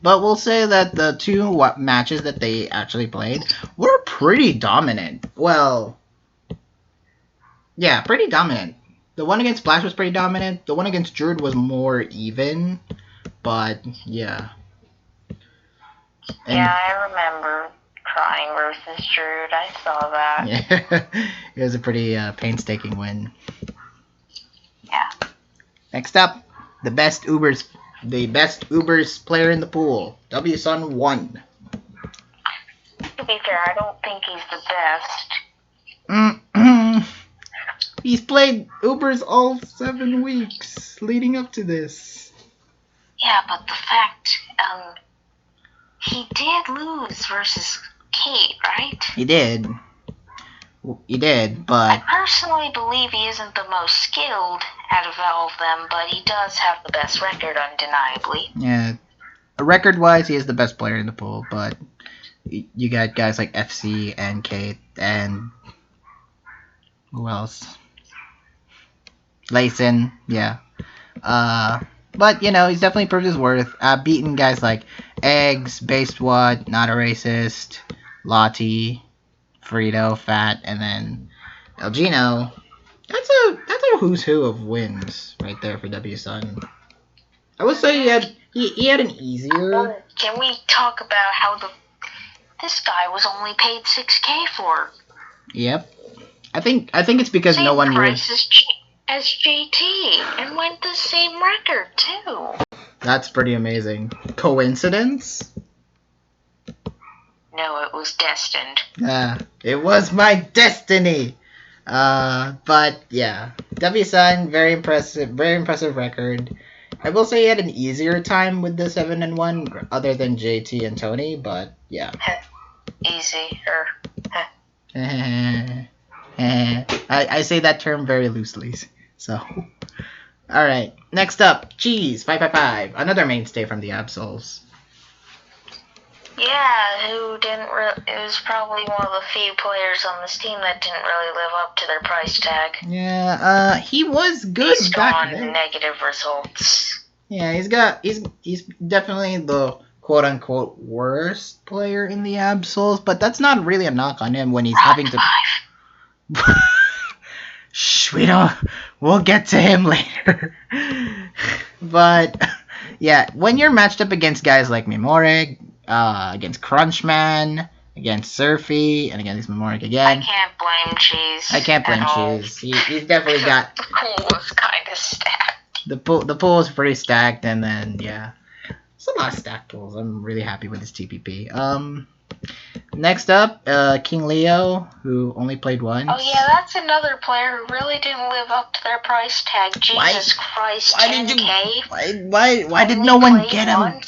But we'll say that the 2 matches that they actually played were pretty dominant. Well, yeah, pretty dominant. The one against Splash was pretty dominant. The one against Druid was more even. But, yeah. Yeah, I remember Crying versus Druid. I saw that. Yeah, it was a pretty painstaking win. Yeah. Next up, the best Ubers player in the pool. W-Sun 1. To be fair, I don't think he's the best. He's played Ubers all 7 weeks leading up to this. Yeah, but the fact, he did lose versus Kate, right? He did, but I personally believe he isn't the most skilled out of all of them, but he does have the best record, undeniably. Yeah, record-wise, he is the best player in the pool, but you got guys like FC and Kate and who else? Layson, yeah. But, he's definitely proved his worth. Beaten guys like Eggs, Basewad, Not a Racist, Lottie, Frito, Fat, and then Elgino. That's a who's who of wins right there for W-Sun. I would say he had an easier. Can we talk about how this guy was only paid 6k for? Yep. I think it's because same no one price as JT, and went the same record too. That's pretty amazing. Coincidence? No, it was destined. It was my destiny. But yeah, W-Sun, very impressive record. I will say he had an easier time with the 7-1, other than JT and Tony. But yeah. Easier. I say that term very loosely. So, all right. Next up, Cheese 555, another mainstay from the Absols. Yeah, who didn't it was probably one of the few players on this team that didn't really live up to their price tag. Yeah, he was good based back on then. negative results. Yeah, he's definitely the quote unquote worst player in the Absols, but that's not really a knock on him when he's having to. Shh, we'll get to him later. But yeah, when you're matched up against guys like Mimorik, against Crunchman, against Surfy, and against Mimorik again, I can't blame Cheese. I can't blame Cheese. He's definitely got. The pool was kind of stacked. The pool is pretty stacked, and then yeah, it's a lot of stacked pools. I'm really happy with his TPP. Next up, King Leo, who only played once. Oh yeah, that's another player who really didn't live up to their price tag. Jesus Christ, Why 10K. Why did no one get him? And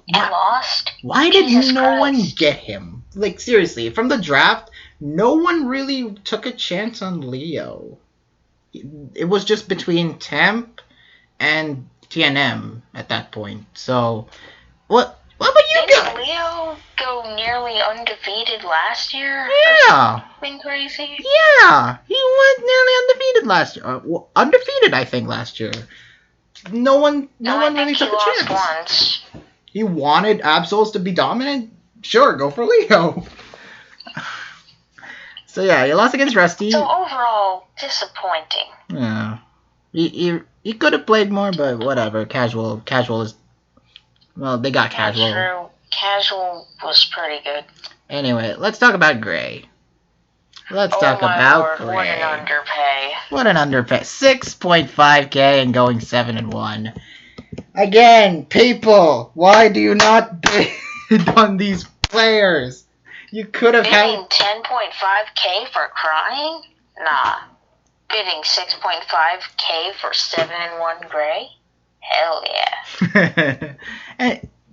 lost. Why did no one get him? Like seriously, from the draft, no one really took a chance on Leo. It was just between Temp and TNM at that point. So, what about you guys? Didn't Leo go nearly undefeated last year? Yeah. Been crazy? Yeah, he went nearly undefeated last year. Undefeated, I think, last year. No one really took a chance. Once. He wanted Absols to be dominant. Sure, go for Leo. So yeah, he lost against Rusty. So overall, disappointing. Yeah, he could have played more, but whatever. Casual is. Well, they got Casual. True. Casual was pretty good. Anyway, let's talk about Gray. Let's talk about Gray. What an underpay. What an underpay. 6.5k and going 7-1. Again, people, why do you not bid on these players? You could have had. Bidding 10.5k for crying? Nah. Bidding 6.5k for 7-1 Gray? Hell yeah.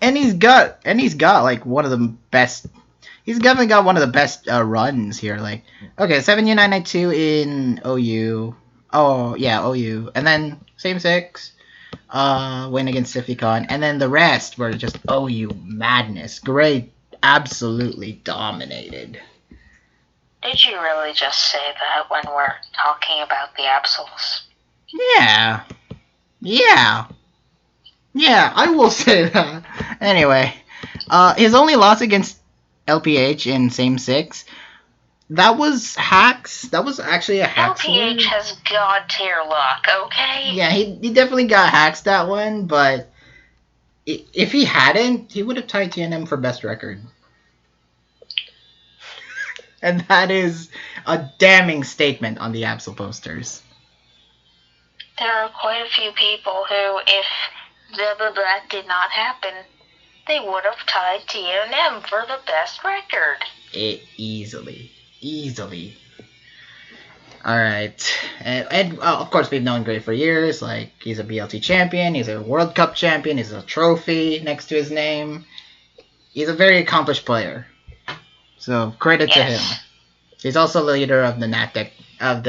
and he's got like one of the best. He's definitely got one of the best runs here. Like, okay, 7U992 in OU. Oh yeah, OU, and then same 6. Win against Sificon, and then the rest were just OU madness. Gray absolutely dominated. Did you really just say that when we're talking about the Absols? Yeah, I will say that. Anyway, his only loss against LPH in same 6, that was hacks. That was actually a hacks. LPH has god tier luck, okay? Yeah, he definitely got hacks that one, but if he hadn't, he would have tied TNM for best record. And that is a damning statement on the Absol posters. There are quite a few people who, if that did not happen, they would have tied TNM for the best record. Easily. Alright. And of course, we've known Gray for years. Like, he's a BLT champion, he's a World Cup champion, he's a trophy next to his name. He's a very accomplished player. So, credit to him. He's also the leader of the NatDeck, of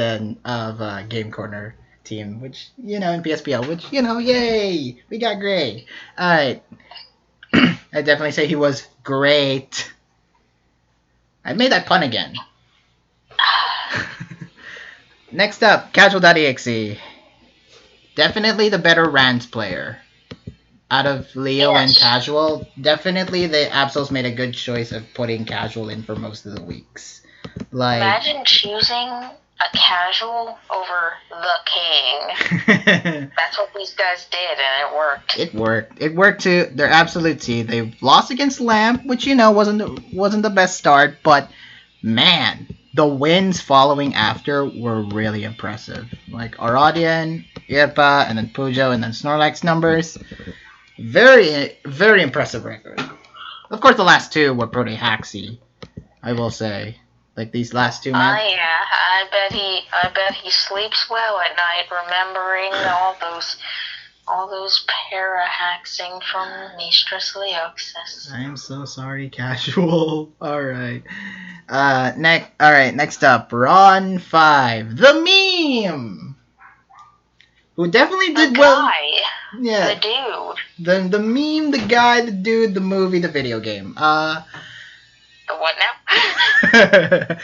Game Corner team, which, in PSPL, which, yay! We got Gray. Alright. I definitely say he was great. I made that pun again. Next up, Casual.exe. Definitely the better Rans player. Out of Leo and Casual, definitely the Absols made a good choice of putting Casual in for most of the weeks. Like, imagine choosing a Casual over the King. That's what these guys did, and it worked. It worked to their absolute T. They lost against Lamp, which wasn't the best start, but man, the wins following after were really impressive. Like Aradian, Irpa, and then Pujo, and then Snorlax numbers. Very, very impressive record. Of course, the last 2 were pretty hacksy, I will say. Like these last 2 matches. Oh yeah, I bet he sleeps well at night, remembering all those para-haxing from Mistress Leoxis. I'm so sorry, Casual. Alright. Next up, Ron 5, the meme! Who definitely did well. Yeah. The dude. The meme, the guy, the dude, the movie, the video game. The what now?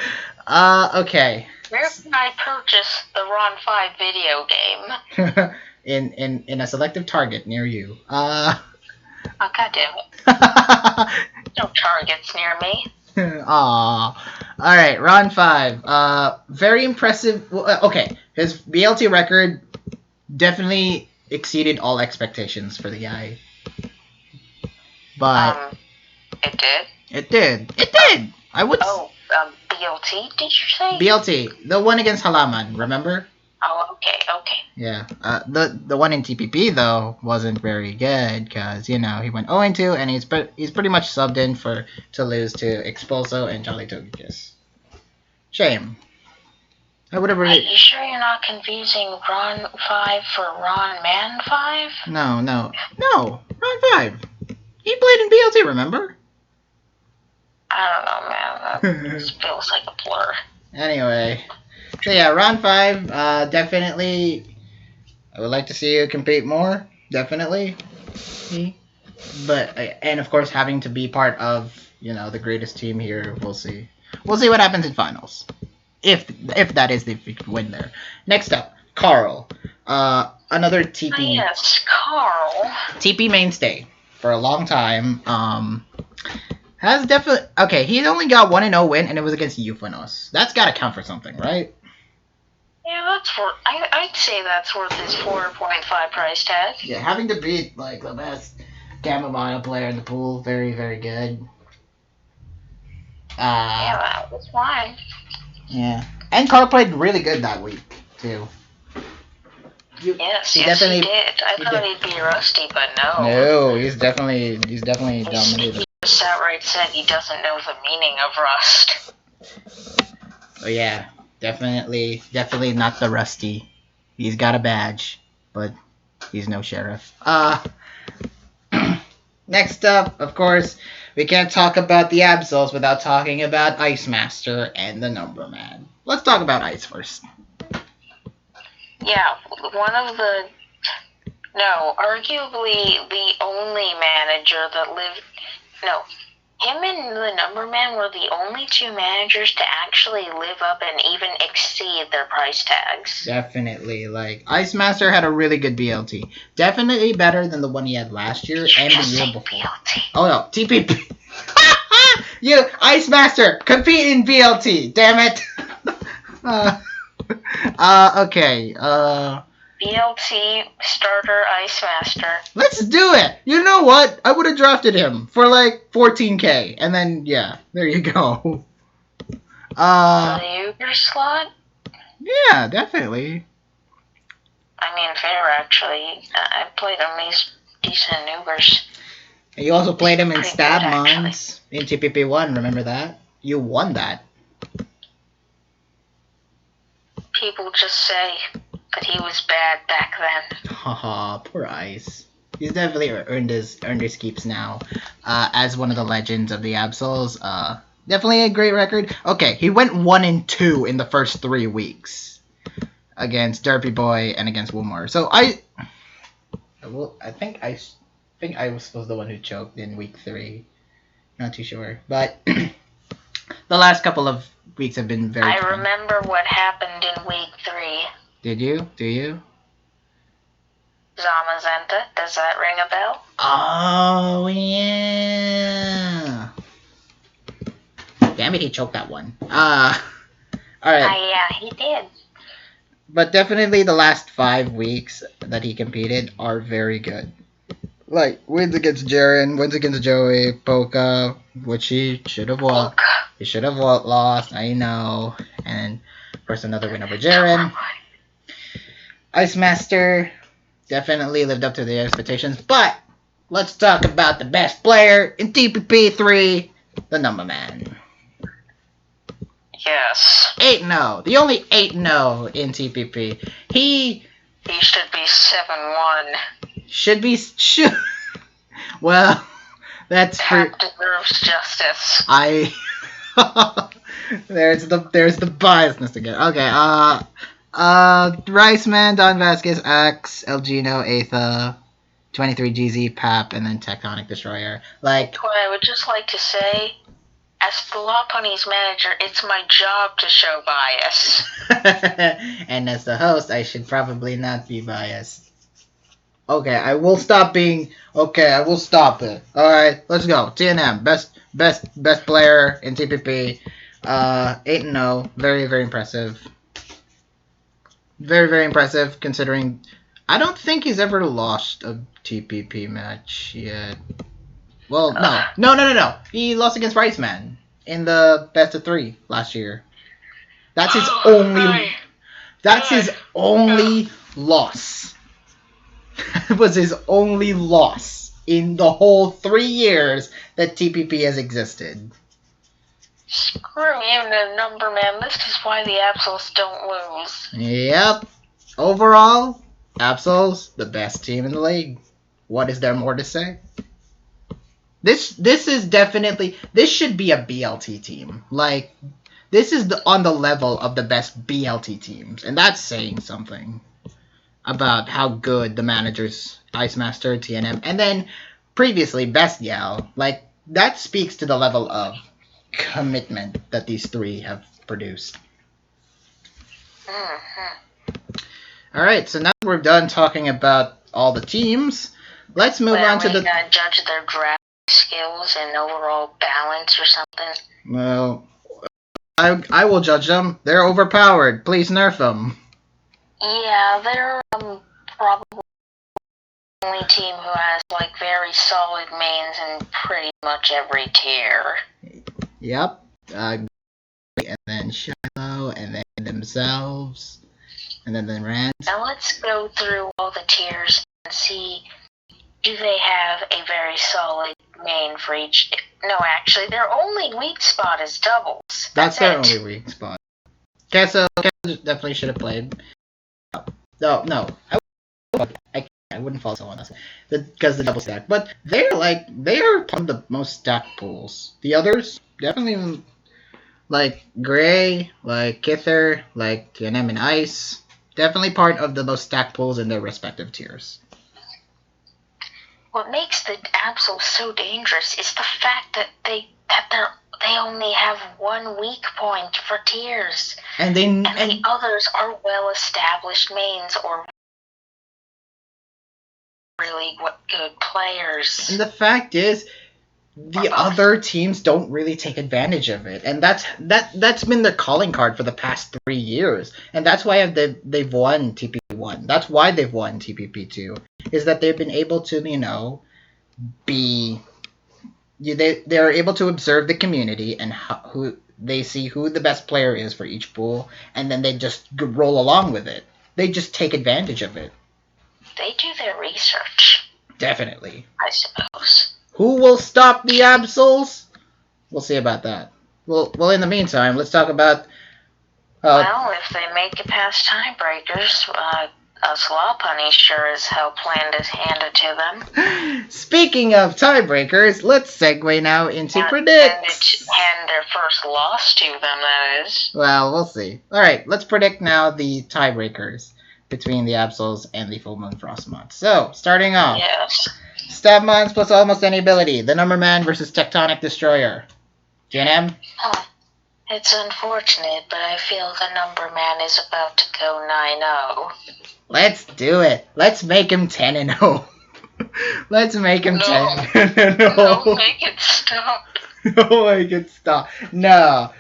Okay. Where can I purchase the Ron 5 video game? in a selective Target near you. Oh, God damn it. No Targets near me. Aw. Alright, Ron 5. Very impressive. Okay, his BLT record definitely exceeded all expectations for the guy. But It did? it did. It did! I would. BLT, did you say? BLT. The one against Halaman, remember? Oh, okay. Yeah. The one in TPP, though, wasn't very good, because, he went 0-2, and he's pretty much subbed in to lose to Expulso and Jolly Togekiss. Shame. I would have really... Are you sure you're not confusing Ron 5 for Ron Man 5? No. Ron 5. He played in BLT, remember? I don't know, man. That just feels like a blur. Anyway. So yeah, Ron 5, definitely... I would like to see you compete more. Definitely. But, and of course, having to be part of, the greatest team here, we'll see. We'll see what happens in finals. If that is the win there. Next up, Carl. Another TP. Oh, yes, Carl. TP mainstay for a long time. Has definitely... Okay, he's only got 1-0 win, and it was against Euphanos. That's got to count for something, right? Yeah, that's worth... I'd say that's worth his 4.5 price tag. Yeah, having to beat, the best Gamma Mono player in the pool, very, very good. Yeah, that was fine. Yeah. And Carl played really good that week, too. Yes, he did. I thought he'd be rusty, but no. No, he's definitely dominated. He just outright said he doesn't know the meaning of rust. Oh yeah, definitely not the rusty. He's got a badge, but he's no sheriff. Next up, of course, we can't talk about the Absols without talking about Ice Master and the Number Man. Let's talk about Ice first. Yeah, arguably the only manager that lived... No, him and the Number Man were the only two managers to actually live up and even exceed their price tags. Definitely. Ice Master had a really good BLT. Definitely better than the one he had last year and the year before. BLT. Oh no, TPP. You, Ice Master, compete in BLT. Damn it. Okay. BLT starter Ice Master. Let's do it. You know what? I would have drafted him for 14K, and then yeah, there you go. The Uber slot? Yeah, definitely. I mean, fair actually. I played him. He's decent Ubers. And you also played him in Stab Mines in TPP1. Remember that? You won that. People just say that he was bad back then. Haha, poor Ice. He's definitely earned his keeps now. As one of the legends of the Absols. Definitely a great record. Okay, he went 1-2 in the first 3 weeks against Derpy Boy and against Wilmore. So I think I was the one who choked in week 3. Not too sure, but the last couple of weeks have been very. I remember what happened in week 3. Did you? Do you? Zamazenta, does that ring a bell? Oh yeah. Damn it, he choked that one. Alright. Yeah, he did. But definitely the last 5 weeks that he competed are very good. Wins against Jaren, wins against Joey, Poka, which he should have won. He should have lost, I know. And of course another win over Jaren. Ice Master definitely lived up to the expectations, but let's talk about the best player in TPP3, the Number Man. Yes. 8-0. The only 8-0 in TPP. He should be 7-1. Should. Well, that's Cap deserves justice. There's the biasness again. Okay. Rice Man, Don Vasquez, Axe, Elgino, Aetha, 23 GZ, PAP, and then Tectonic Destroyer. Like, what I would just like to say, as the Law Ponies manager, it's my job to show bias. and as the host, I should probably not be biased. Okay, I will stop being. Okay, I will stop it. All right, let's go. TNM, best player in TPP. 8-0, very impressive. Very impressive considering. I don't think he's ever lost a TPP match yet. Well, no. He lost against Riceman in the best of 3 last year. That's his only. That's his only loss. It was his only loss in the whole 3 years that TPP has existed. Screw you, the number man. This is why the Absols don't lose. Yep. Overall, Absols, the best team in the league. What is there more to say? This is definitely, this should be a BLT team. Like, this is on the level of the best BLT teams, and that's saying something about how good the managers, Ice Master, TNM, and then previously Best Yao. Like, that speaks to the level of commitment that these 3 have produced. Alright, so now we're done talking about all the teams. Let's move on to the... gotta judge their draft skills and overall balance or something. Well, I will judge them. They're overpowered. Please nerf them. Yeah, they're probably the only team who has like very solid mains in pretty much every tier. Yep. And then Shiloh, and then themselves, and then Rand. Now let's go through all the tiers and see, do they have a very solid main for each? No, actually, their only weak spot is doubles. That's their only weak spot. Kessa definitely should have played. No. I wouldn't follow someone else because the double stack. But they are one of the most stacked pools. The others definitely like Gray, like Kither, like TNM and Ice. Definitely part of the most stacked pools in their respective tiers. What makes the Absols so dangerous is the fact that they only have one weak point for tiers, and the others are well-established mains or really good players. And the fact is, the other teams don't really take advantage of it, and that's been their calling card for the past 3 years, and that's why they've won TPP1. That's why they've won TPP2, is that they've been able to they're able to observe the community and who they see who the best player is for each pool, and then they just roll along with it. They just take advantage of it. They do their research. Definitely. I suppose. Who will stop the Absols? We'll see about that. Well, in the meantime, let's talk about... well, if they make it past tiebreakers, us Law Ponies sure as hell plan to hand it to them. Speaking of tiebreakers, let's segue now into predicts. Hand their first loss to them, that is. Well, we'll see. Alright, let's predict now the tiebreakers between the Absols and the Full Moon Frosmoths. So, starting off. Yes. Stabmons plus almost any ability. The Number Man versus Tectonic Destroyer. JNM? It's unfortunate, but I feel the Number Man is about to go 9-0. Let's do it. Let's make him 10-0. Let's make him 10-0. No, make it stop. No, make it stop. No.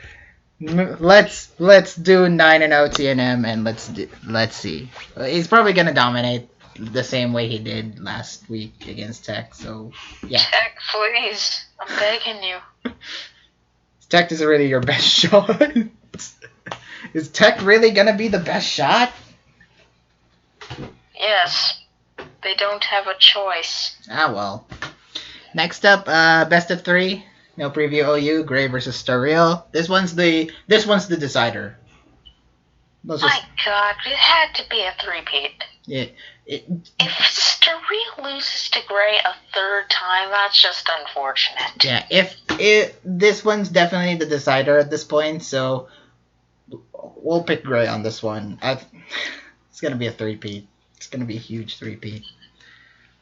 Let's do 9-0 TNM and let's see. He's probably gonna dominate the same way he did last week against Tech. So yeah. Tech, please, I'm begging you. Tech is really your best shot. Is Tech really gonna be the best shot? Yes. They don't have a choice. Ah well. Next up, best of 3. No preview OU, Gray versus Starreal. This one's the decider. My God, it had to be a 3-peat. Yeah. If Starreal loses to Gray a third time, that's just unfortunate. Yeah, this one's definitely the decider at this point, so we'll pick Gray on this one. It's gonna be a 3-peat. It's gonna be a huge 3-peat.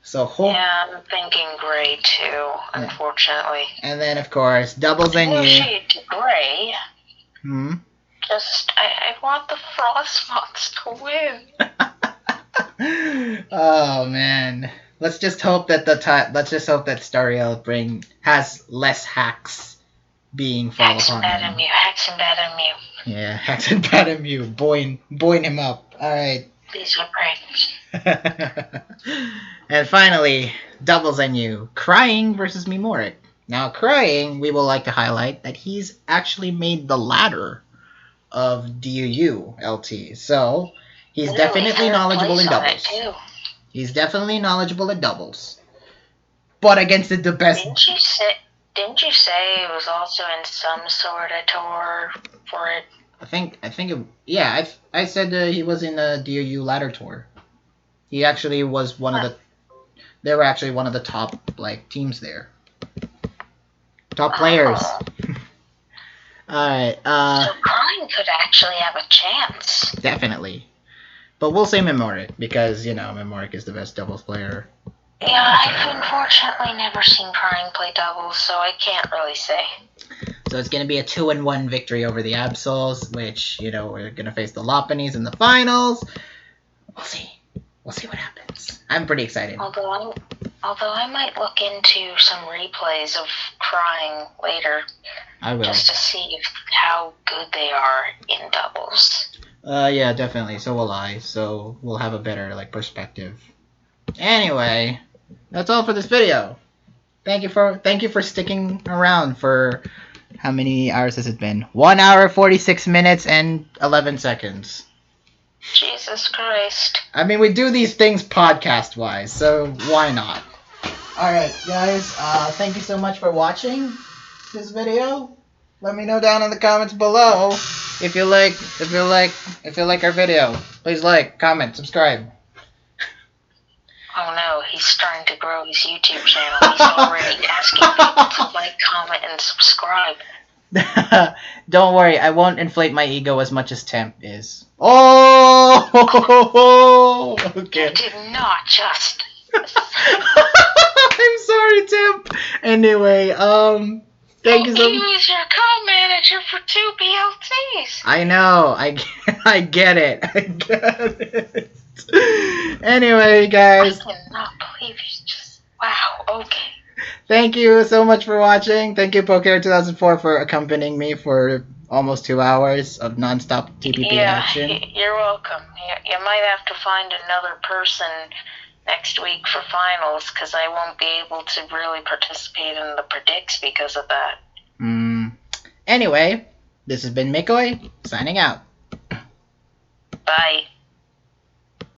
So hope. Yeah, I'm thinking gray too, unfortunately. And then of course doubles and No you. shade to gray. Hmm. Just I want the Frosmoths to win. Oh man. Let's just hope that Stariel has less hacks being fall upon him. Hacks and Badamu. Yeah, hacks and Badamu. Boin him up. Alright. These are great. And finally, doubles and you. Crying versus Mimoric. Now, Crying, we will like to highlight that he's actually made the ladder of DUU LT. So, he's definitely knowledgeable in doubles. He's definitely knowledgeable at doubles. But against the best... Didn't you say it was also in some sort of tour for it? I said he was in the DUU ladder tour. He actually was one of the... They were actually one of the top, teams there. Top players. Alright, So Crying could actually have a chance. Definitely. But we'll say Mimoric, because, Mimoric is the best doubles player. Yeah, I've unfortunately never seen Crying play doubles, so I can't really say. So it's going to be a 2-1 victory over the Absols, which, we're going to face the Lopanes in the finals. We'll see. We'll see what happens. I'm pretty excited. Although I might look into some replays of Crying later. I will. Just to see how good they are in doubles. Yeah, definitely. So will I. So we'll have a better, perspective. Anyway, that's all for this video. Thank you for sticking around for... How many hours has it been? 1 hour, 46 minutes, and 11 seconds. Jesus Christ. I mean, we do these things podcast-wise, so why not? Alright, guys, thank you so much for watching this video. Let me know down in the comments below if you like our video. Please like, comment, subscribe. Oh no, he's starting to grow his YouTube channel. He's already asking people to like, comment, and subscribe. Don't worry, I won't inflate my ego as much as Temp is. Oh! Okay. You did not just... I'm sorry, Temp. Anyway, thank you so much. He was your co-manager for 2 BLTs. I know. I get it. Anyway, guys. I cannot believe you just... Wow, okay. Thank you so much for watching. Thank you, PokeArt2004, for accompanying me for almost 2 hours of non-stop TPP action. You're welcome. You might have to find another person next week for finals, because I won't be able to really participate in the predicts because of that. Anyway, this has been Micoy, signing out. Bye.